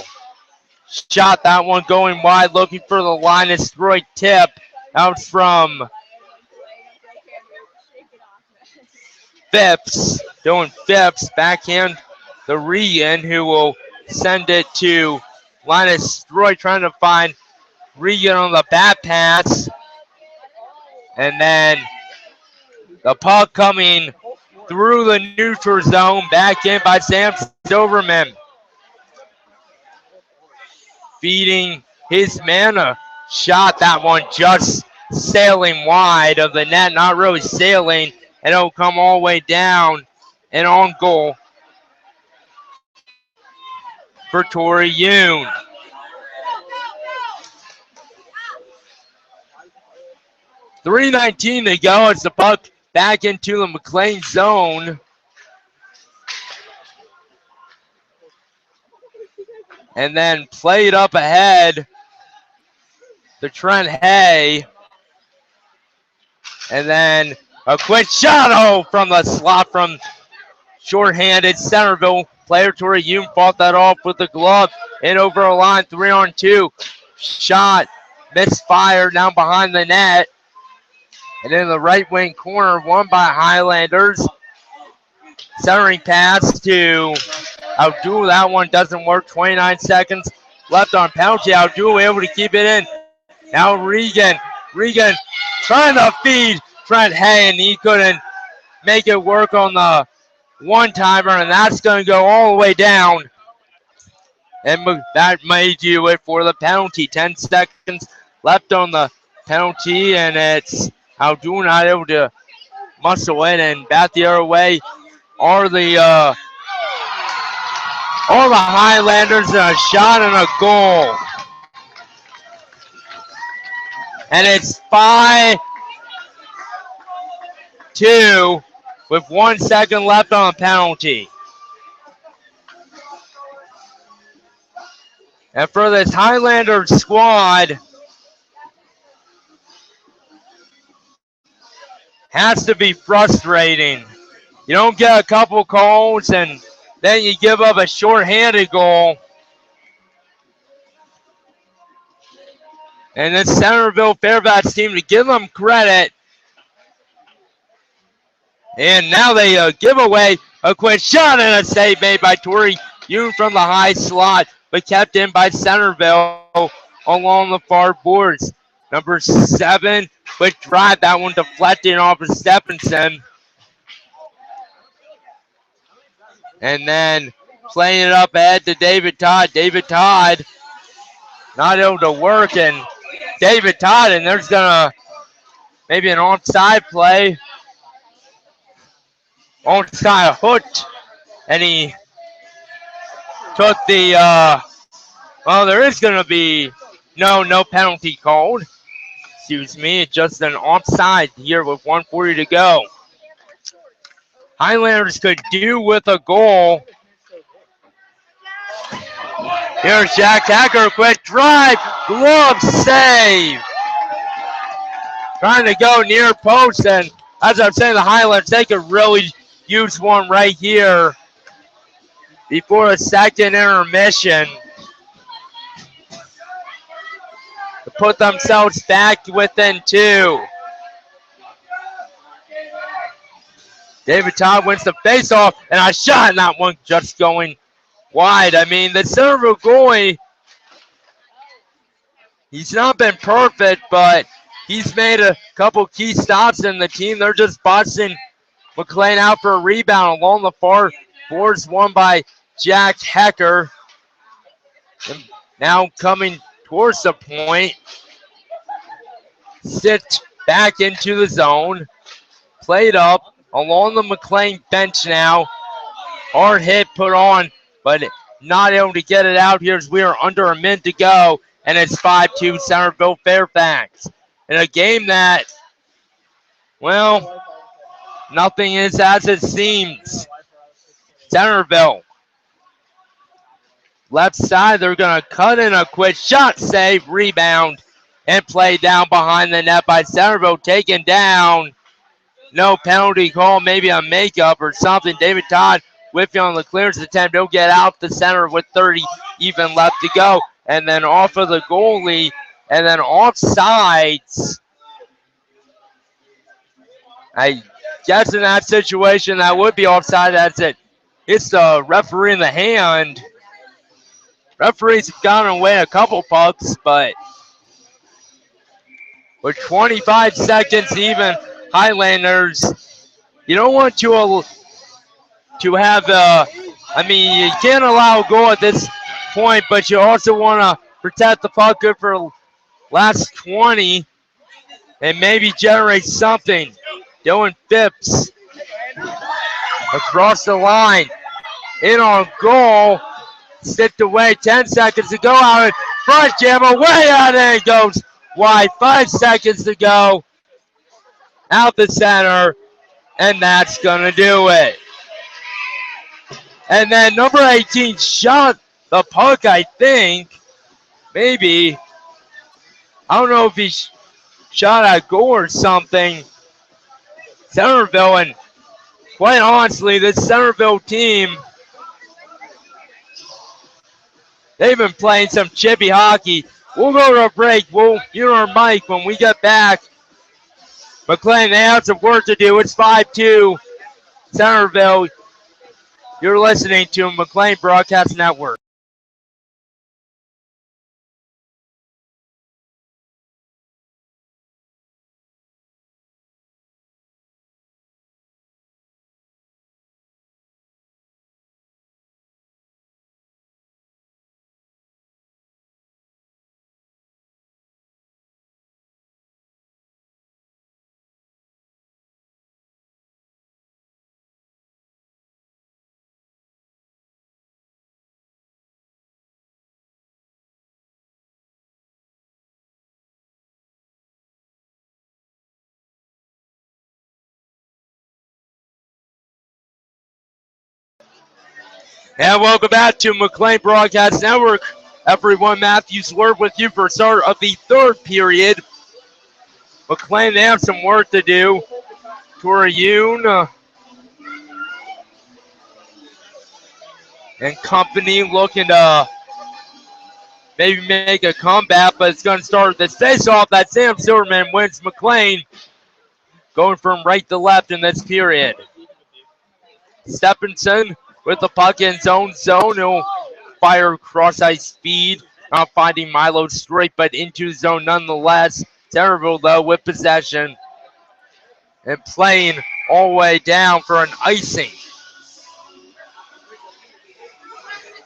Shot that one going wide, looking for the Linus Throy tip out from Phipps. Doing Phipps, backhand the Regan, who will send it to Linus Throy, trying to find Regan on the bat pass. And then the puck coming through the neutral zone, back in by Sam Silverman. Feeding his man a shot, that one just sailing wide of the net, not really sailing, and it'll come all the way down and on goal for Tori Yoon. .319 to go. It's the puck back into the McLean zone. And then played up ahead to Trent Hay. And then a quick shot from the slot from shorthanded Centreville player. Tori Yoon fought that off with the glove. In over a line, 3-on-2. Shot misfired down behind the net. And in the right wing corner, won by Highlanders. Centering pass to Abdul. That one doesn't work. 29 seconds left on penalty. Abdul able to keep it in. Now Regan. Regan trying to feed Trent Hay, and he couldn't make it work on the one-timer, and that's going to go all the way down. And that may do it for the penalty. 10 seconds left on the penalty, and it's Abdul not able to muscle in and bat the other way. Are the All the Highlanders and a shot and a goal. And it's 5-2 with 1 second left on a penalty. And for this Highlander squad, has to be frustrating. You don't get a couple calls and then you give up a shorthanded goal. And this Centreville Fairfax team, to give them credit, and now they give away a quick shot and a save made by Tori Yoon from the high slot, but kept in by Centreville along the far boards. Number 7, quick drive, that one deflecting off of Stephenson. And then playing it up ahead to David Todd. David Todd not able to work, and David Todd, and there's gonna maybe an onside play. Onside hooked, and he took the, well, there is gonna be no penalty called. Excuse me, it's just an offside here with 1:40 to go. Highlanders could do with a goal. Here's Jack Hacker, quick drive, glove save. Trying to go near post, and as I'm saying, the Highlanders, they could really use one right here before a second intermission to put themselves back within 2. David Todd wins the faceoff, and a shot, and that one just going wide. I mean, the Centreville goalie, he's not been perfect, but he's made a couple key stops in the team. They're just boxing McLean out for a rebound along the far boards, won by Jack Hecker. And now coming towards the point, sit back into the zone, played up along the McLean bench now. Hard hit put on, but not able to get it out here as we are under a minute to go, and it's 5-2 Centreville Fairfax. In a game that, well, nothing is as it seems. Centreville, left side, they're going to cut in a quick shot, save, rebound, and play down behind the net by Centreville, taken down. No penalty call, maybe a makeup or something. David Todd with you on the clearance attempt. He'll get out the center with 30 even left to go. And then off of the goalie, and then offsides. I guess in that situation, that would be offside. That's it. It's the referee in the hand. Referees have gone away a couple pucks, but with 25 seconds even, Highlanders, you don't want to have I mean, you can't allow a goal at this point, but you also want to protect the puck good for last 20 and maybe generate something. Dylan Phipps across the line, in on goal, sticked away, 10 seconds to go out in front, jam away out, and it goes wide, 5 seconds to go, out the center, and that's going to do it. And then number 18 shot the puck, I think. Maybe. I don't know if he shot a goal or something. Centreville, and quite honestly, this Centreville team, they've been playing some chippy hockey. We'll go to a break. We'll hear our mic when we get back. McLean, they have some work to do. It's 5-2 Centreville. You're listening to McLean Broadcast Network. And welcome back to McLean Broadcast Network. Everyone, Matthews Word with you for start of the third period. McLean, they have some work to do. Toriyun and company looking to maybe make a comeback, but it's going to start this face-off that Sam Silverman wins McLean, going from right to left in this period. Stephenson with the puck in zone. He'll fire cross-ice speed, not finding Milo straight, but into zone nonetheless. Centreville, though, with possession and playing all the way down for an icing.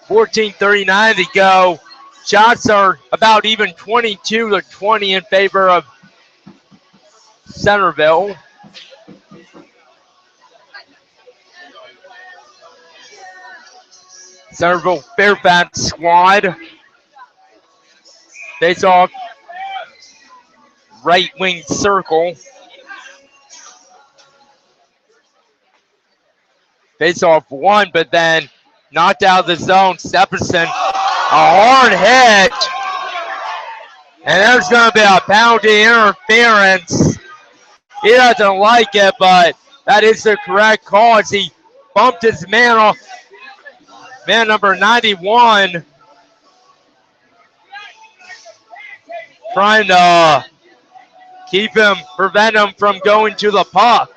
14:39 to go. Shots are about even 22-20 in favor of Centreville. Centreville Fairfax squad. Face off right wing circle. Face off one, but then knocked out of the zone. Stephenson, a hard hit. And there's going to be a penalty interference. He doesn't like it, but that is the correct call as he bumped his man off. Man number 91. Trying to prevent him from going to the puck.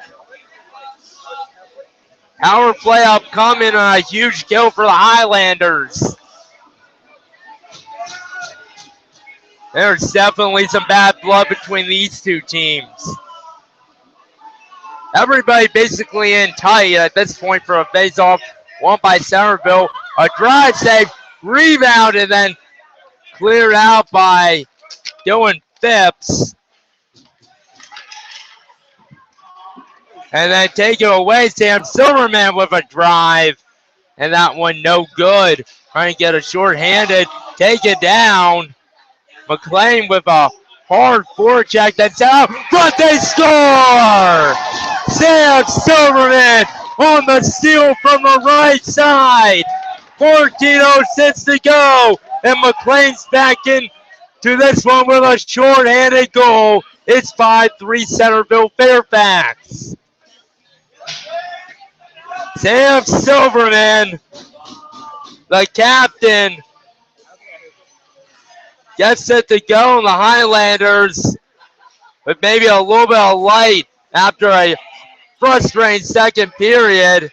Power play upcoming and a huge kill for the Highlanders. There's definitely some bad blood between these two teams. Everybody basically in tight at this point for a face-off. Won by Centreville. A drive save, rebound, and then cleared out by Dylan Phipps. And then take it away, Sam Silverman with a drive. And that one no good. Trying to get a short-handed, take it down. McLean with a hard forecheck that's out, but they score! Sam Silverman on the steal from the right side. 14:06 to go, and McLean's back in to this one with a short-handed goal. It's 5-3 Centreville Fairfax. Sam Silverman, the captain, gets it to go in the Highlanders, but maybe a little bit of light after a frustrating second period.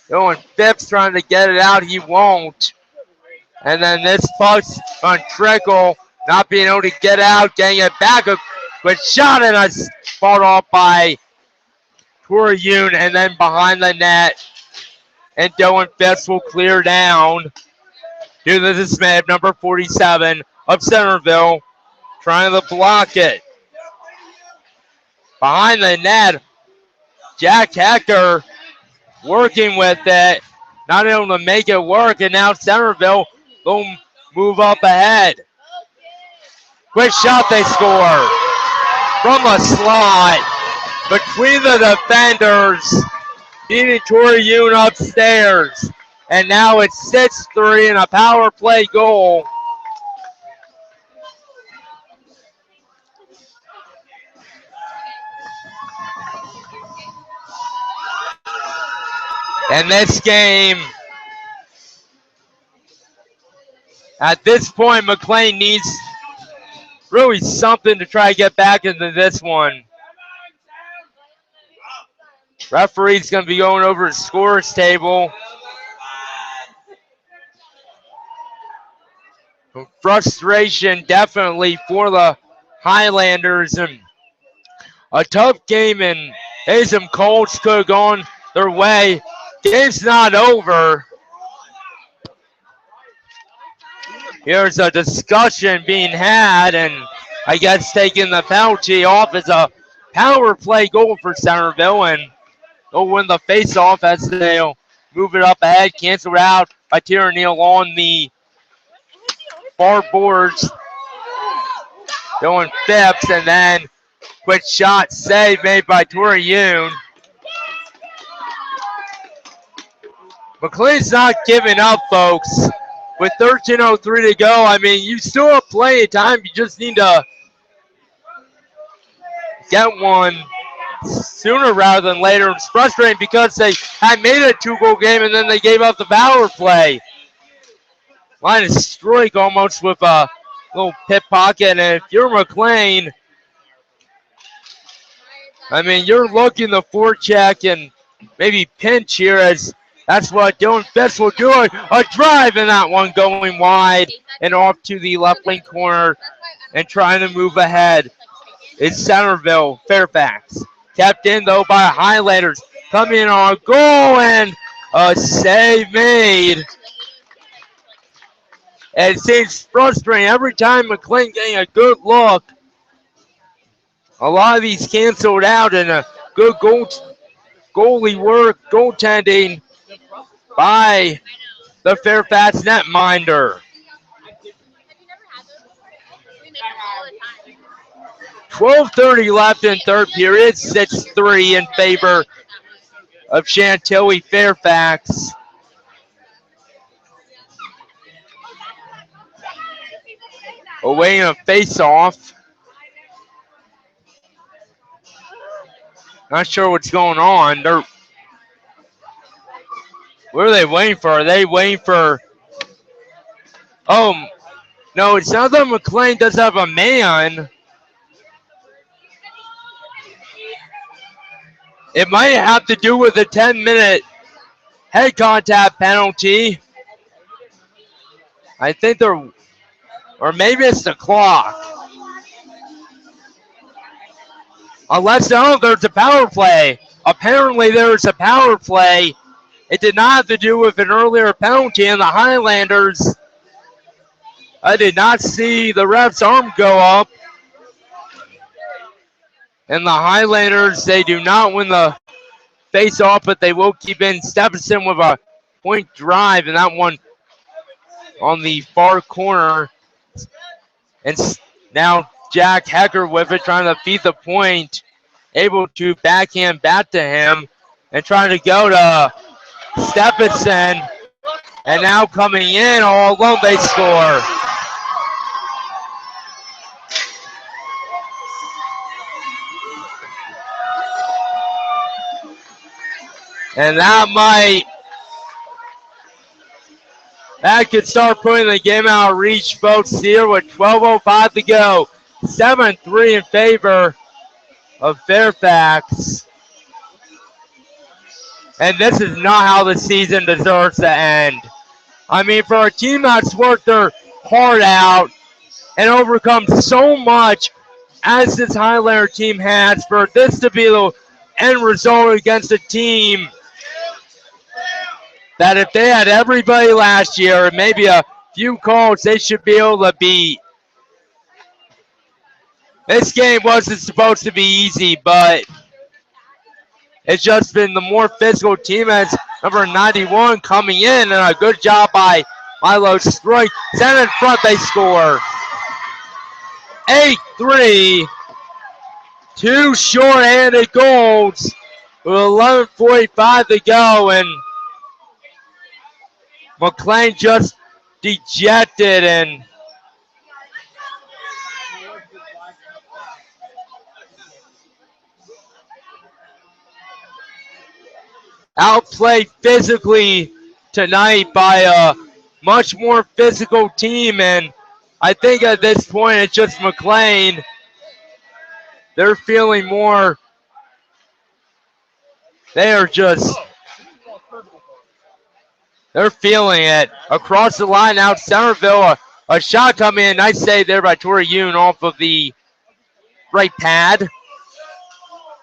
Going Phipps trying to get it out, he won't. And then this puck's on Trickle, not being able to get out, getting it back, but shot and a fought off by Toriyun, and then behind the net. And Dylan Phipps will clear down. To the dismay of number 47 of Centreville, trying to block it. Behind the net, Jack Hector working with it, not able to make it work, and now Centreville will move up ahead. Quick shot, they score from a slot between the defenders, beating Toriyun upstairs. And now it's 6-3 and a power play goal. And this game, at this point, McLean needs really something to try to get back into this one. Referee's going to be going over the scores table. Frustration definitely for the Highlanders, and a tough game, and some Colts could have gone their way. Game's not over. Here's a discussion being had, and I guess taking the penalty off is a power play goal for Centreville, and they'll win the face-off as they'll move it up ahead, cancel it out by Tyranny on the far boards. Going Phipps, and then quick shot save made by Toriyun. McLean's not giving up, folks. With 13:03 to go, I mean, you still have plenty of time. You just need to get one sooner rather than later. It's frustrating because they had made it a two-goal game and then they gave up the power play. Linus Stroik almost with a little pit pocket. And if you're McLean, I mean, you're looking to forecheck and maybe pinch here, as that's what Dylan Fitz will do. A drive in that one going wide and off to the left wing corner and trying to move ahead. It's Centreville, Fairfax. Kept in, though, by Highlanders. Coming in on a goal and a save made. And it seems frustrating every time McLean getting a good look. A lot of these canceled out, and a good goalie work, goaltending by the Fairfax netminder. 12:30 left in third period, 6-3 in favor of Chantilly Fairfax. Awaiting a face-off. Not sure what's going on. What are they waiting for? Are they waiting for... Oh, no, it's not that McLean does have a man. It might have to do with a 10-minute head contact penalty. I think they're... Or maybe it's the clock. Unless, no, there's a power play. Apparently there's a power play. It did not have to do with an earlier penalty, and the Highlanders, I did not see the ref's arm go up. And the Highlanders, they do not win the face-off, but they will keep in. Stephenson with a point drive, and that one on the far corner. And now Jack Hecker with it, trying to feed the point, able to backhand back to him, and trying to go to Stephenson. And now coming in all alone, they score. And that could start putting the game out of reach, folks, here with 12:05 to go. 7-3 in favor of Fairfax. And this is not how the season deserves to end. I mean, for a team that's worked their heart out and overcome so much as this Highlander team has, for this to be the end result against a team that if they had everybody last year and maybe a few calls, they should be able to beat. This game wasn't supposed to be easy, but it's just been the more physical team as number 91 coming in, and a good job by Milo Stroik. Sent in front, they score. 8-3. Two short-handed goals with 11:45 to go, and McLean just dejected and outplayed physically tonight by a much more physical team. And I think at this point it's just McLean. They're feeling more. They're feeling it. Across the line out Centreville. A shot coming in. Nice save there by Tori Yoon off of the right pad.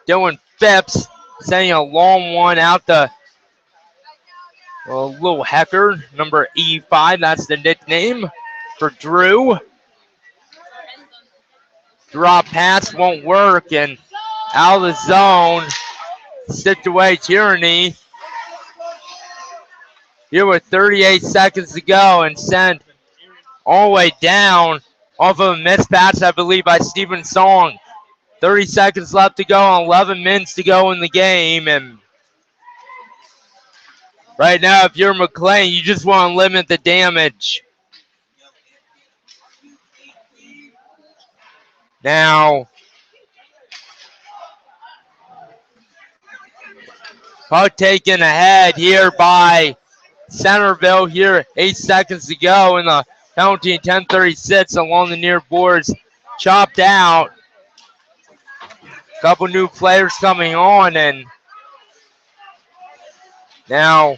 Dylan Phipps sending a long one out to little Hecker, number 85. That's the nickname for Drew. Drop pass won't work, and out of the zone. Sticked away Tyranny. Here with 38 seconds to go, and sent all the way down off of a missed pass, I believe, by Stephen Song. 30 seconds left to go, and 11 minutes to go in the game. And Right now, if you're McLean, you just want to limit the damage. Now, puck taken ahead here by Centreville here, 8 seconds to go in the penalty, 10:36 along the near boards, chopped out. Couple new players coming on, and now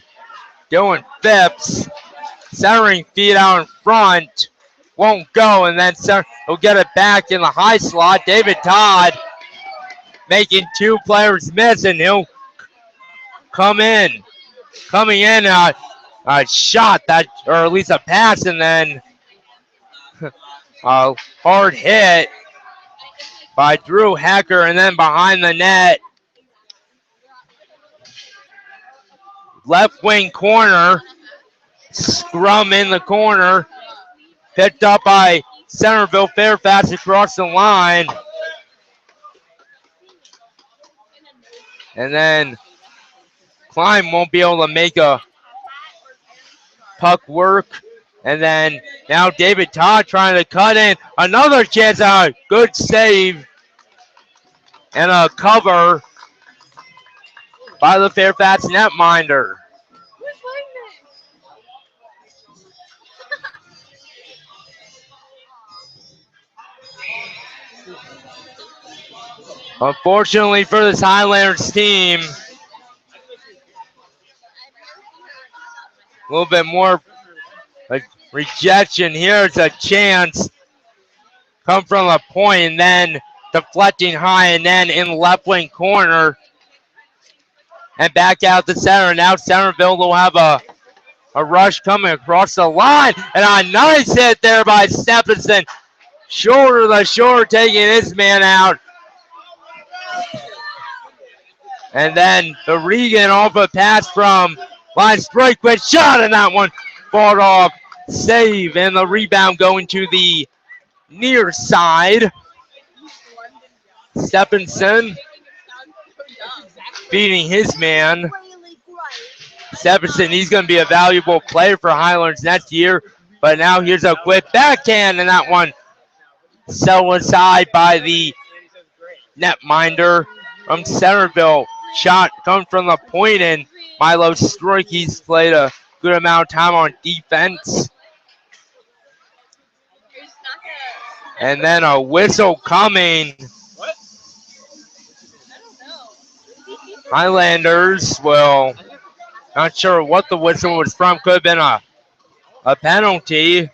Dylan Phipps centering feed out in front, won't go, and then he'll get it back in the high slot. David Todd making two players miss, and he'll coming in a shot that, or at least a pass, and then a hard hit by Drew Hecker, and then behind the net, left wing corner, scrum in the corner, picked up by Centreville. Fairfax across the line, and then Klein won't be able to make a puck work. And then now David Todd trying to cut in. Another chance, a good save and a cover by the Fairfax netminder. Unfortunately for this Highlanders team, a little bit more rejection here. It's a chance. Come from a point and then deflecting high and then in left wing corner. And back out the center. Now Centreville will have a rush coming across the line. And a nice hit there by Stephenson. Shoulder to shoulder, taking his man out. And then the Regan off a pass from Lions break, quick shot, and that one fought off. Save, and the rebound going to the near side. Stephenson feeding his man. Stephenson, he's going to be a valuable player for Highlanders next year. But now here's a quick backhand, and that one set aside by the netminder from Centreville. Shot comes from the point, and Milo Stroik, he's played a good amount of time on defense. And then a whistle coming. Highlanders, well, not sure what the whistle was from. Could have been a penalty,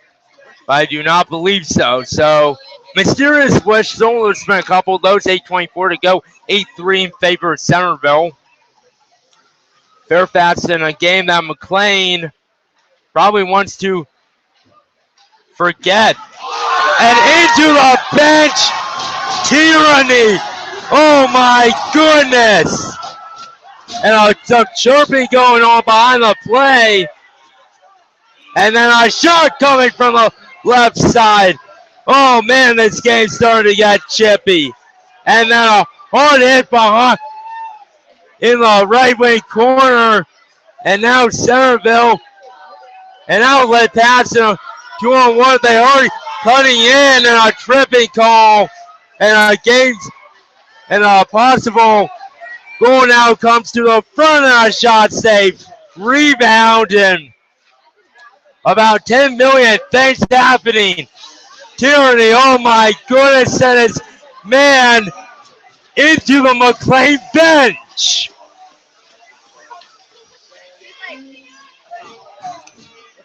but I do not believe so. So, mysterious wish. Only spent a couple of those. 8:24 to go. 8-3 in favor of Centreville. Fairfax in a game that McLean probably wants to forget. And into the bench, Tyranny. Oh my goodness. And some chirping going on behind the play. And then a shot coming from the left side. Oh man, this game's starting to get chippy. And then a hard hit behind in the right wing corner. And now Centreville, an outlet pass and a 2-on-1. They already cutting in, and a tripping call, and a game, and a possible goal now comes to the front, and a shot save. Rebound, and about 10 million things happening. Tyranny, oh my goodness, sent his man into the McLean bench.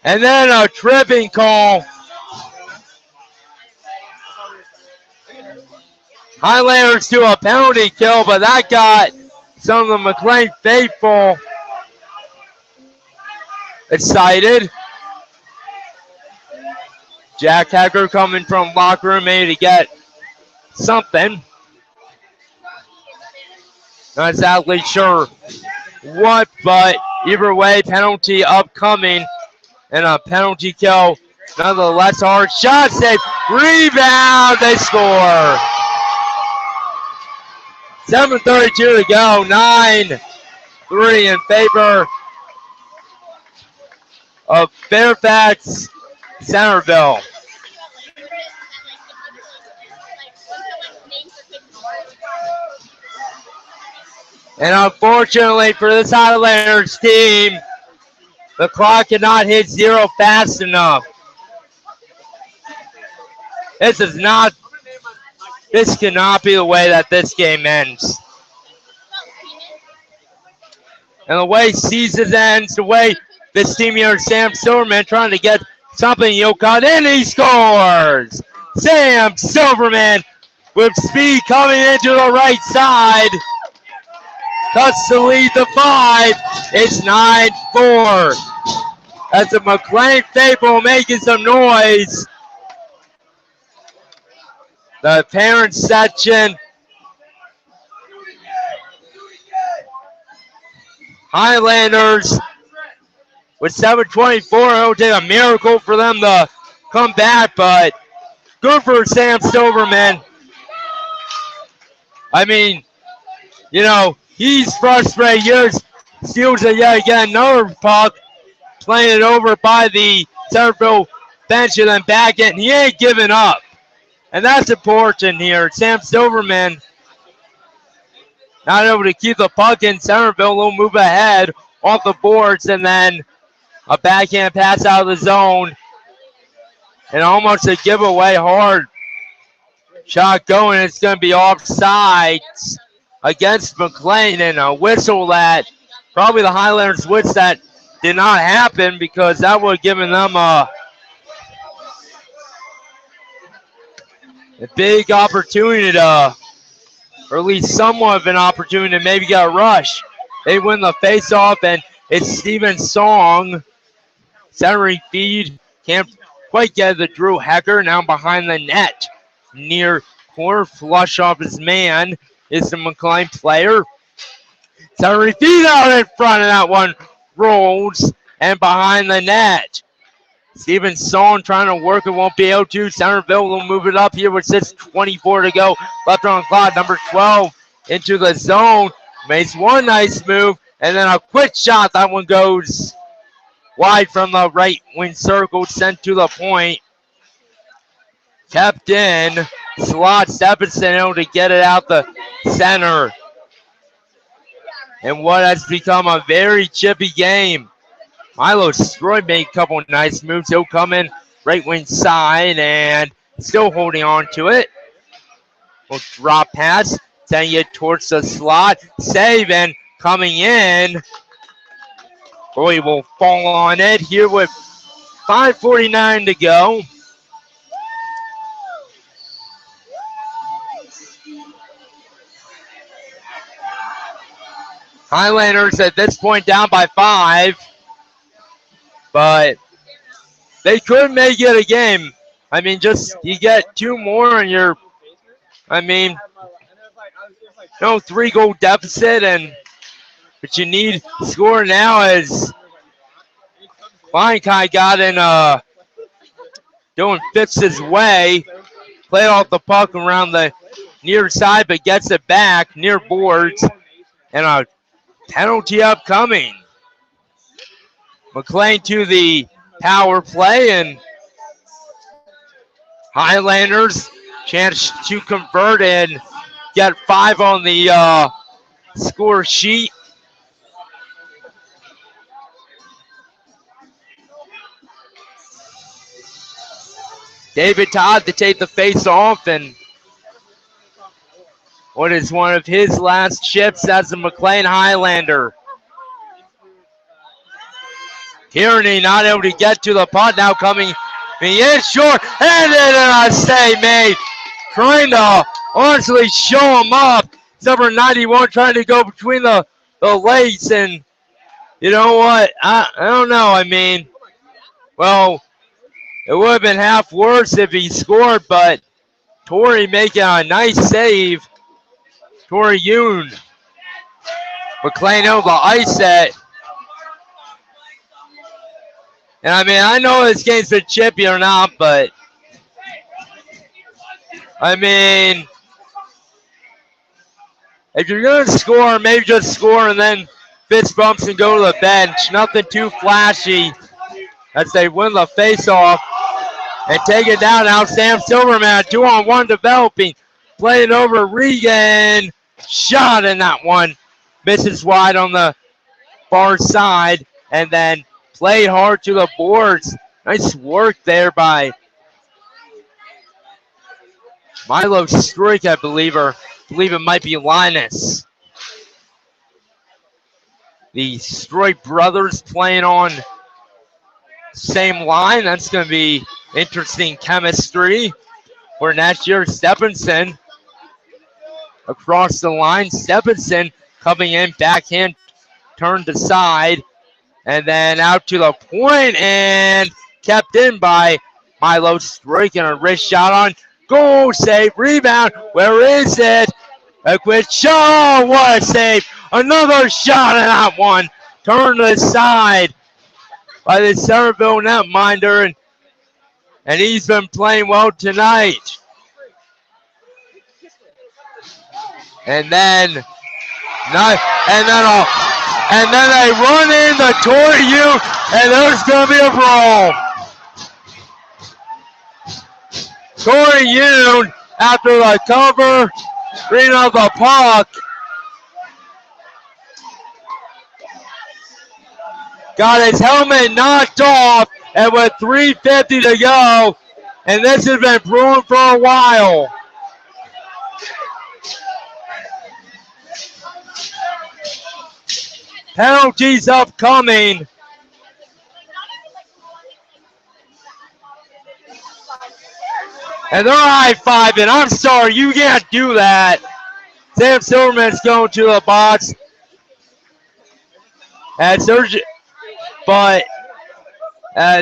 And then a tripping call. Highlanders to a penalty kill, but that got some of the McLean faithful excited. Jack Hecker coming from locker room maybe to get something. Not exactly sure what, but either way, penalty upcoming and a penalty kill. Nonetheless, hard shot save. Rebound, they score. 7:32 to go. 9-3 in favor of Fairfax, Centreville. And unfortunately for this Highlanders team, the clock cannot hit zero fast enough. This cannot be the way that this game ends. And the way season ends, the way this team here, Sam Silverman, trying to get something, cut in, he scores! Sam Silverman with speed coming into the right side. Cuts the lead to 5. It's 9-4. As the McLean faithful making some noise. The parent section. Highlanders with 7:24. It'll take a miracle for them to come back, but good for Sam Silverman. I mean, he's frustrated here. Steals it yet again. Another puck. Playing it over by the Centreville bench and then back it. And he ain't giving up. And that's important here. Sam Silverman not able to keep the puck in. Centreville will move ahead off the boards. And then a backhand pass out of the zone. And almost a giveaway hard shot going. It's going to be offsides against McLean, and a whistle that probably the Highlanders wish that did not happen, because that would have given them a big opportunity to, or at least somewhat of an opportunity to maybe get a rush. They win the face-off, and it's Steven Song. Centering feed, can't quite get the Drew Hecker, now behind the net. Near corner, flush off his man is the McLean player. Centering feed out in front of that one. Rolls and behind the net. Steven Song trying to work it, won't be able to. Centreville will move it up here with 6:24 to go. Left on the clock, number 12 into the zone. Makes one nice move, and then a quick shot. That one goes wide from the right wing circle, sent to the point. Kept in. Slot Stephenson able to get it out the center. And what has become a very chippy game. Milo Stroy made a couple of nice moves. He'll come in right wing side and still holding on to it. Will drop pass, sending it towards the slot. Save and coming in. Roy will fall on it here with 5:49 to go. Highlanders at this point down by 5. But they could make it a game. I mean, just you get 2 more and you're, 3-goal deficit, but you need score now as Kleinkai got in doing Phipps's way. Played off the puck around the near side, but gets it back near boards. And a penalty upcoming. McLean to the power play, and Highlanders chance to convert and get 5 on the score sheet. David Todd to take the face off, and what is one of his last shifts as a McLean Highlander. Tierney not able to get to the puck, now coming in short, and then a save made. Trying to honestly show him up. Number 91 trying to go between the legs, and you know what? I don't know. Well, it would have been half worse if he scored, but Torrey making a nice save. Torrey Yoon. McLean able to ice it. And I know this game's been chippy or not, but if you're going to score, maybe just score and then fist bumps and go to the bench. Nothing too flashy as they win the face-off and take it down. Now Sam Silverman, 2-on-1 developing. Playing over Regan. Shot in that one. Misses wide on the far side. And then played hard to the boards. Nice work there by Milo Strick, I believe, or believe it might be Linus. The Stroy brothers playing on same line. That's going to be interesting chemistry for next year. Stephenson across the line. Stephenson coming in, backhand, turned aside, and then out to the point and kept in by Milo Strick, and a wrist shot on goal. Save, rebound. Where is it? A quick shot. What a save. Another shot in that one. Turned aside by the Centreville netminder, and he's been playing well tonight. And then they run in the Torrey Youth, and there's going to be a brawl. Torrey Youth, after the cover, bring up the puck. Got his helmet knocked off, and with 3:50 to go, and this has been brewing for a while. Penalties upcoming. And they're high-fiving. I'm sorry, you can't do that. Sam Silverman's going to the box. And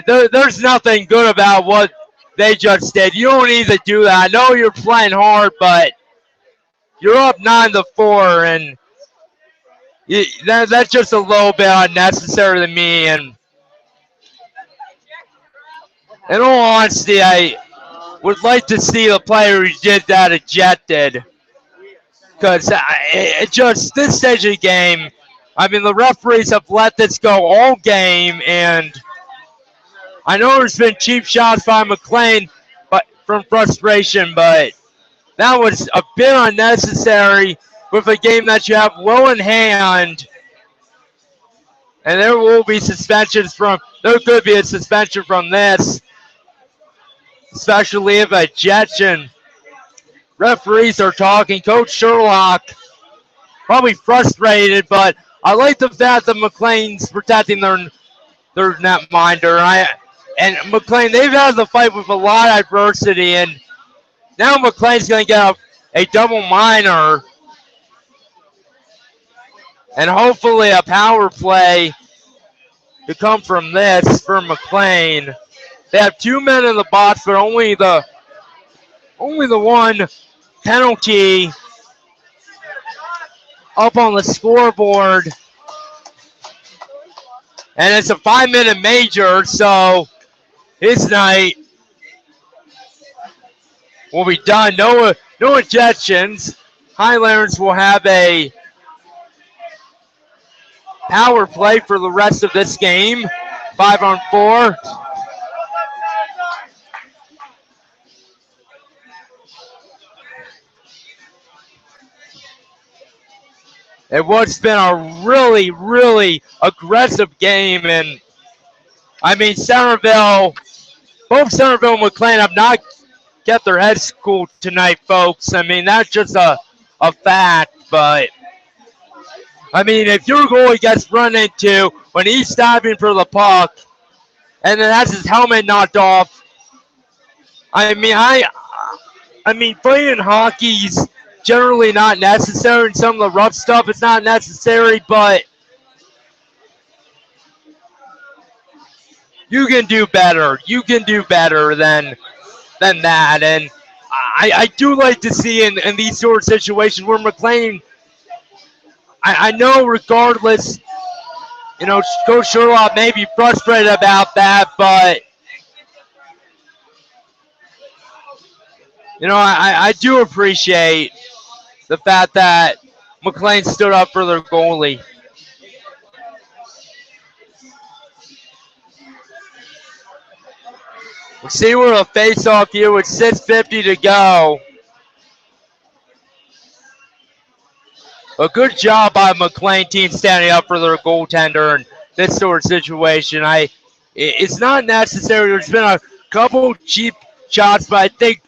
there's nothing good about what they just did. You don't need to do that. I know you're playing hard, but you're up 9-4, and that's just a little bit unnecessary to me. And in all honesty, I would like to see the player who did that ejected. Because this stage of the game, I mean, the referees have let this go all game, and I know there's been cheap shots by McLean but from frustration, but that was a bit unnecessary with a game that you have well in hand. And there will be suspensions there could be a suspension from this, especially if ejection. Referees are talking. Coach Sherlock probably frustrated, but I like the fact that McLean's protecting their netminder. And McLean, they've had the fight with a lot of adversity, and now McLean's going to get a double minor and hopefully a power play to come from this for McLean. They have 2 men in the box, but only the one penalty up on the scoreboard. And it's a 5-minute major, so his night will be done. No ejections. Highlanders will have a power play for the rest of this game. 5-on-4. It was been a really, really aggressive game, and I mean both Centreville and McLean have not kept their heads cool tonight, folks. I mean, that's just a fact, but I mean, if your goalie gets run into when he's stopping for the puck and then has his helmet knocked off, I mean, playing hockey's generally not necessary, and some of the rough stuff is not necessary, but you can do better. You can do better than that. And I do like to see in these sort of situations where McLean, I know regardless, Coach Sherlock may be frustrated about that, but I do appreciate the fact that McLean stood up for their goalie. We'll see where a face-off here with 6:50 to go. A good job by McLean team standing up for their goaltender in this sort of situation. It's not necessary. There's been a couple cheap shots, but I think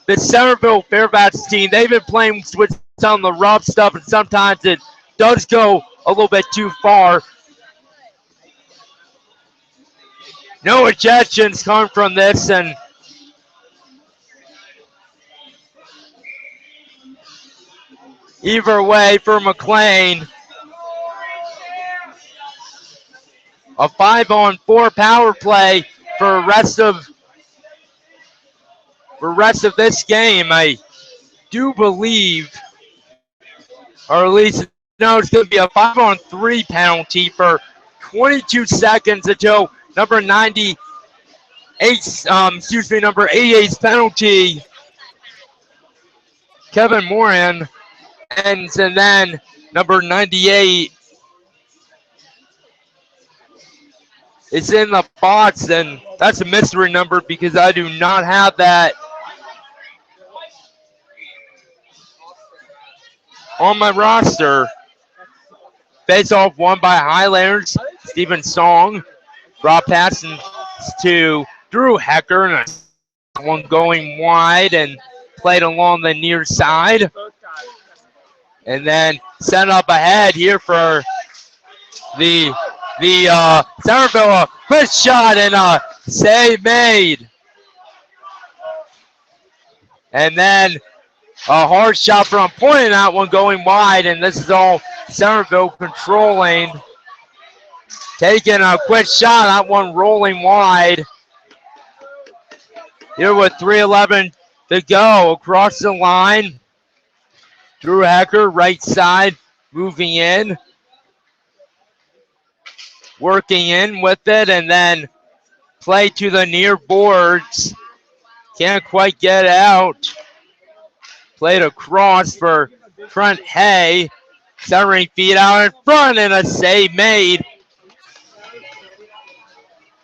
the Centreville Fairfax team, they've been playing with some of the rough stuff, and sometimes it does go a little bit too far. No ejections come from this, and either way for McLean, a 5-on-4 power play for the rest of this game. I do believe, or at least no, it's going to be a 5-on-3 penalty for 22 seconds until number 88's penalty, Kevin Moran, ends, and then number 98 is in the box, and that's a mystery number because I do not have that on my roster. Face off won by Highlanders. Stephen Song brought passing to Drew Hecker, and one going wide and played along the near side. And then set up ahead here for the Centreville. Quick shot and a save made. And then a hard shot from pointing that one going wide, and this is all Centreville controlling. Taking a quick shot, that one rolling wide. Here with 3:11 to go across the line. Drew Hecker, right side, moving in. Working in with it, and then play to the near boards. Can't quite get out. Played across for Trent Hay. Centering feet out in front, and a save made.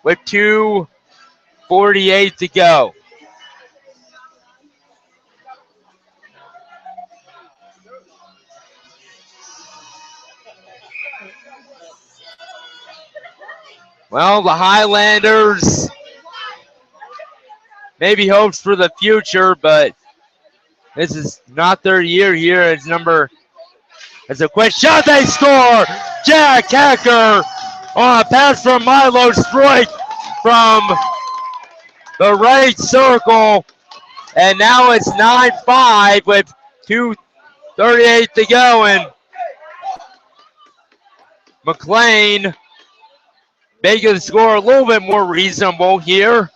With 2:48 to go. Well, the Highlanders maybe hopes for the future, but this is not their year here. It's a quick shot. They score. Jack Hacker on a pass from Milo Stroik from the right circle. And now it's 9-5 with 2:38 to go. And McLean making the score a little bit more reasonable here.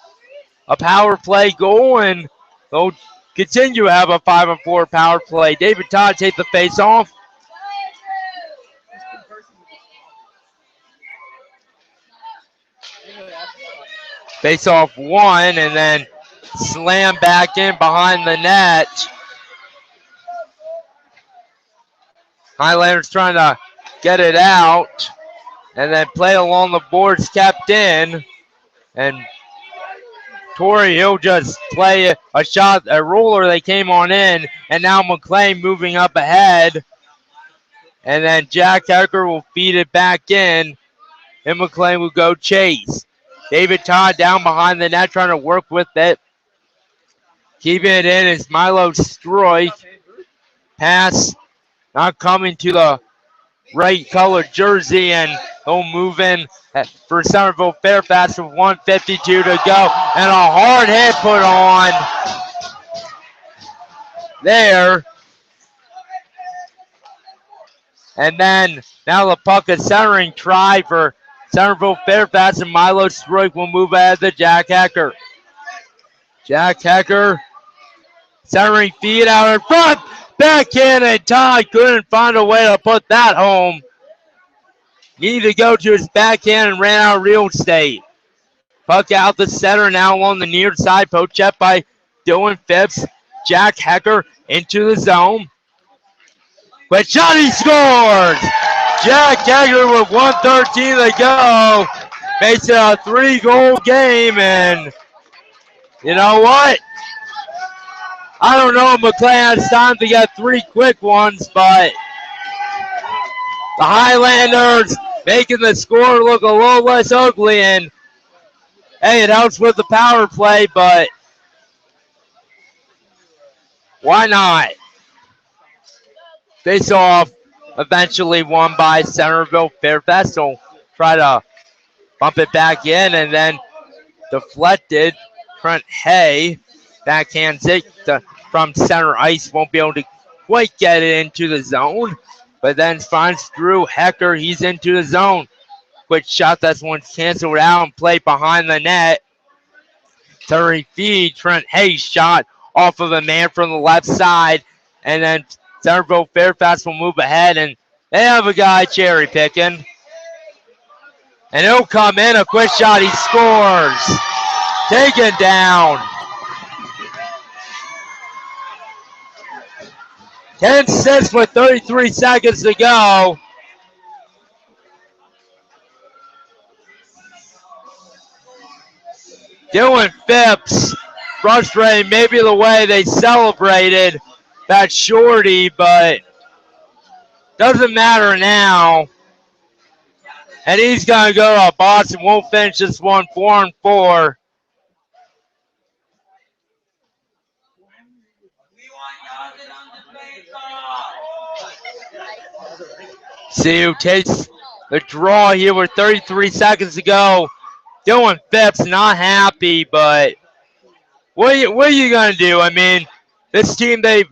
A power play goal, and they'll continue to have a 5-on-4 power play. David Todd takes the face off. Face off one, and then slam back in behind the net. Highlanders trying to get it out. And then play along the boards kept in. And Torrey, he'll just play a shot, a roller. They came on in. And now McLean moving up ahead. And then Jack Hecker will feed it back in. And McLean will go chase. David Todd down behind the net trying to work with it. Keeping it in is Milo Stroik. Pass not coming to the right colored jersey, and he'll move in for Centreville Fairfax with 1:52 to go. And a hard hit put on there. And then now the puck is centering try for Centreville Fairfax, and Milo Stroik will move ahead to Jack Hecker. Jack Hecker centering feed out in front. Backhand, and Todd couldn't find a way to put that home. Needed to go to his backhand and ran out of real estate. Puck out the center now along the near side. Poached up by Dylan Phipps. Jack Hecker into the zone. But Johnny scores! Jack Hecker with 1:13 to go. Makes it a 3-goal game, and You know what? I don't know if McLean has time to get 3 quick ones, but the Highlanders making the score look a little less ugly, and hey, it helps with the power play, but why not? Face off eventually won by Centreville. Fairfax will try to bump it back in, and then deflected. Trent Hay backhands it from center ice. Won't be able to quite get it into the zone, but then finds Drew Hecker. He's into the zone. Quick shot. That's one canceled out and played behind the net. Terry feed. Trent Hay shot off of a man from the left side, and then Centreville Fairfax will move ahead, and they have a guy cherry picking. And he'll come in, a quick shot, he scores. Taken down. 10-6 with 33 seconds to go. Dylan Phipps, frustrated maybe the way they celebrated that shorty, but doesn't matter now. And he's going to go to Boston. Won't finish this one 4-4. See who takes the draw here with 33 seconds to go. Dylan Phipps not happy, but what are you going to do? I mean, this team, they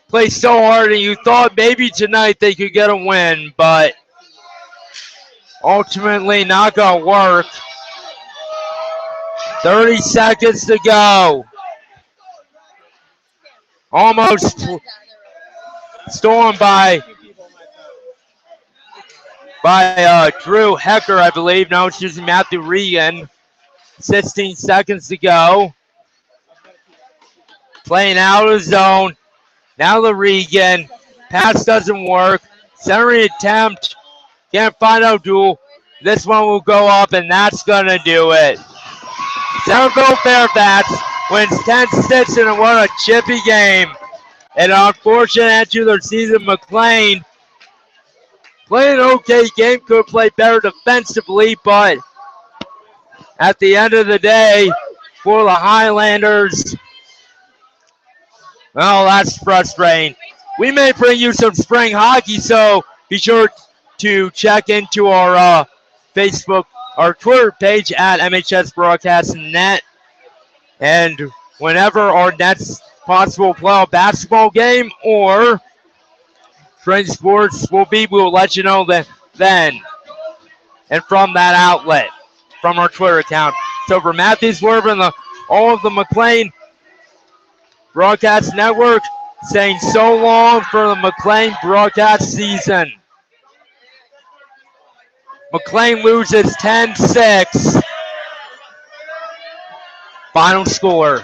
play so hard, and you thought maybe tonight they could get a win, but ultimately not going to work. 30 seconds to go. Almost stormed by Drew Hecker, I believe. Now it's using Matthew Regan. 16 seconds to go. Playing out of zone. Now the Regan. Pass doesn't work. Centering attempt. Can't find out duel. This one will go up, and that's going to do it. Centreville Fairfax wins 10-6 in what a chippy game. An unfortunate end to their season. McLean played an okay game, could play better defensively, but at the end of the day, for the Highlanders, well, that's frustrating. We may bring you some spring hockey, so be sure to check into our Facebook, our Twitter page at MHS Broadcast Net. And whenever our next possible playoff basketball game or spring sports will be, we will let you know then. And from that outlet, from our Twitter account. So for Matthew Swerve and all of the McLean Broadcast Network, saying so long for the McLean broadcast season. McLean loses 10-6. Final score.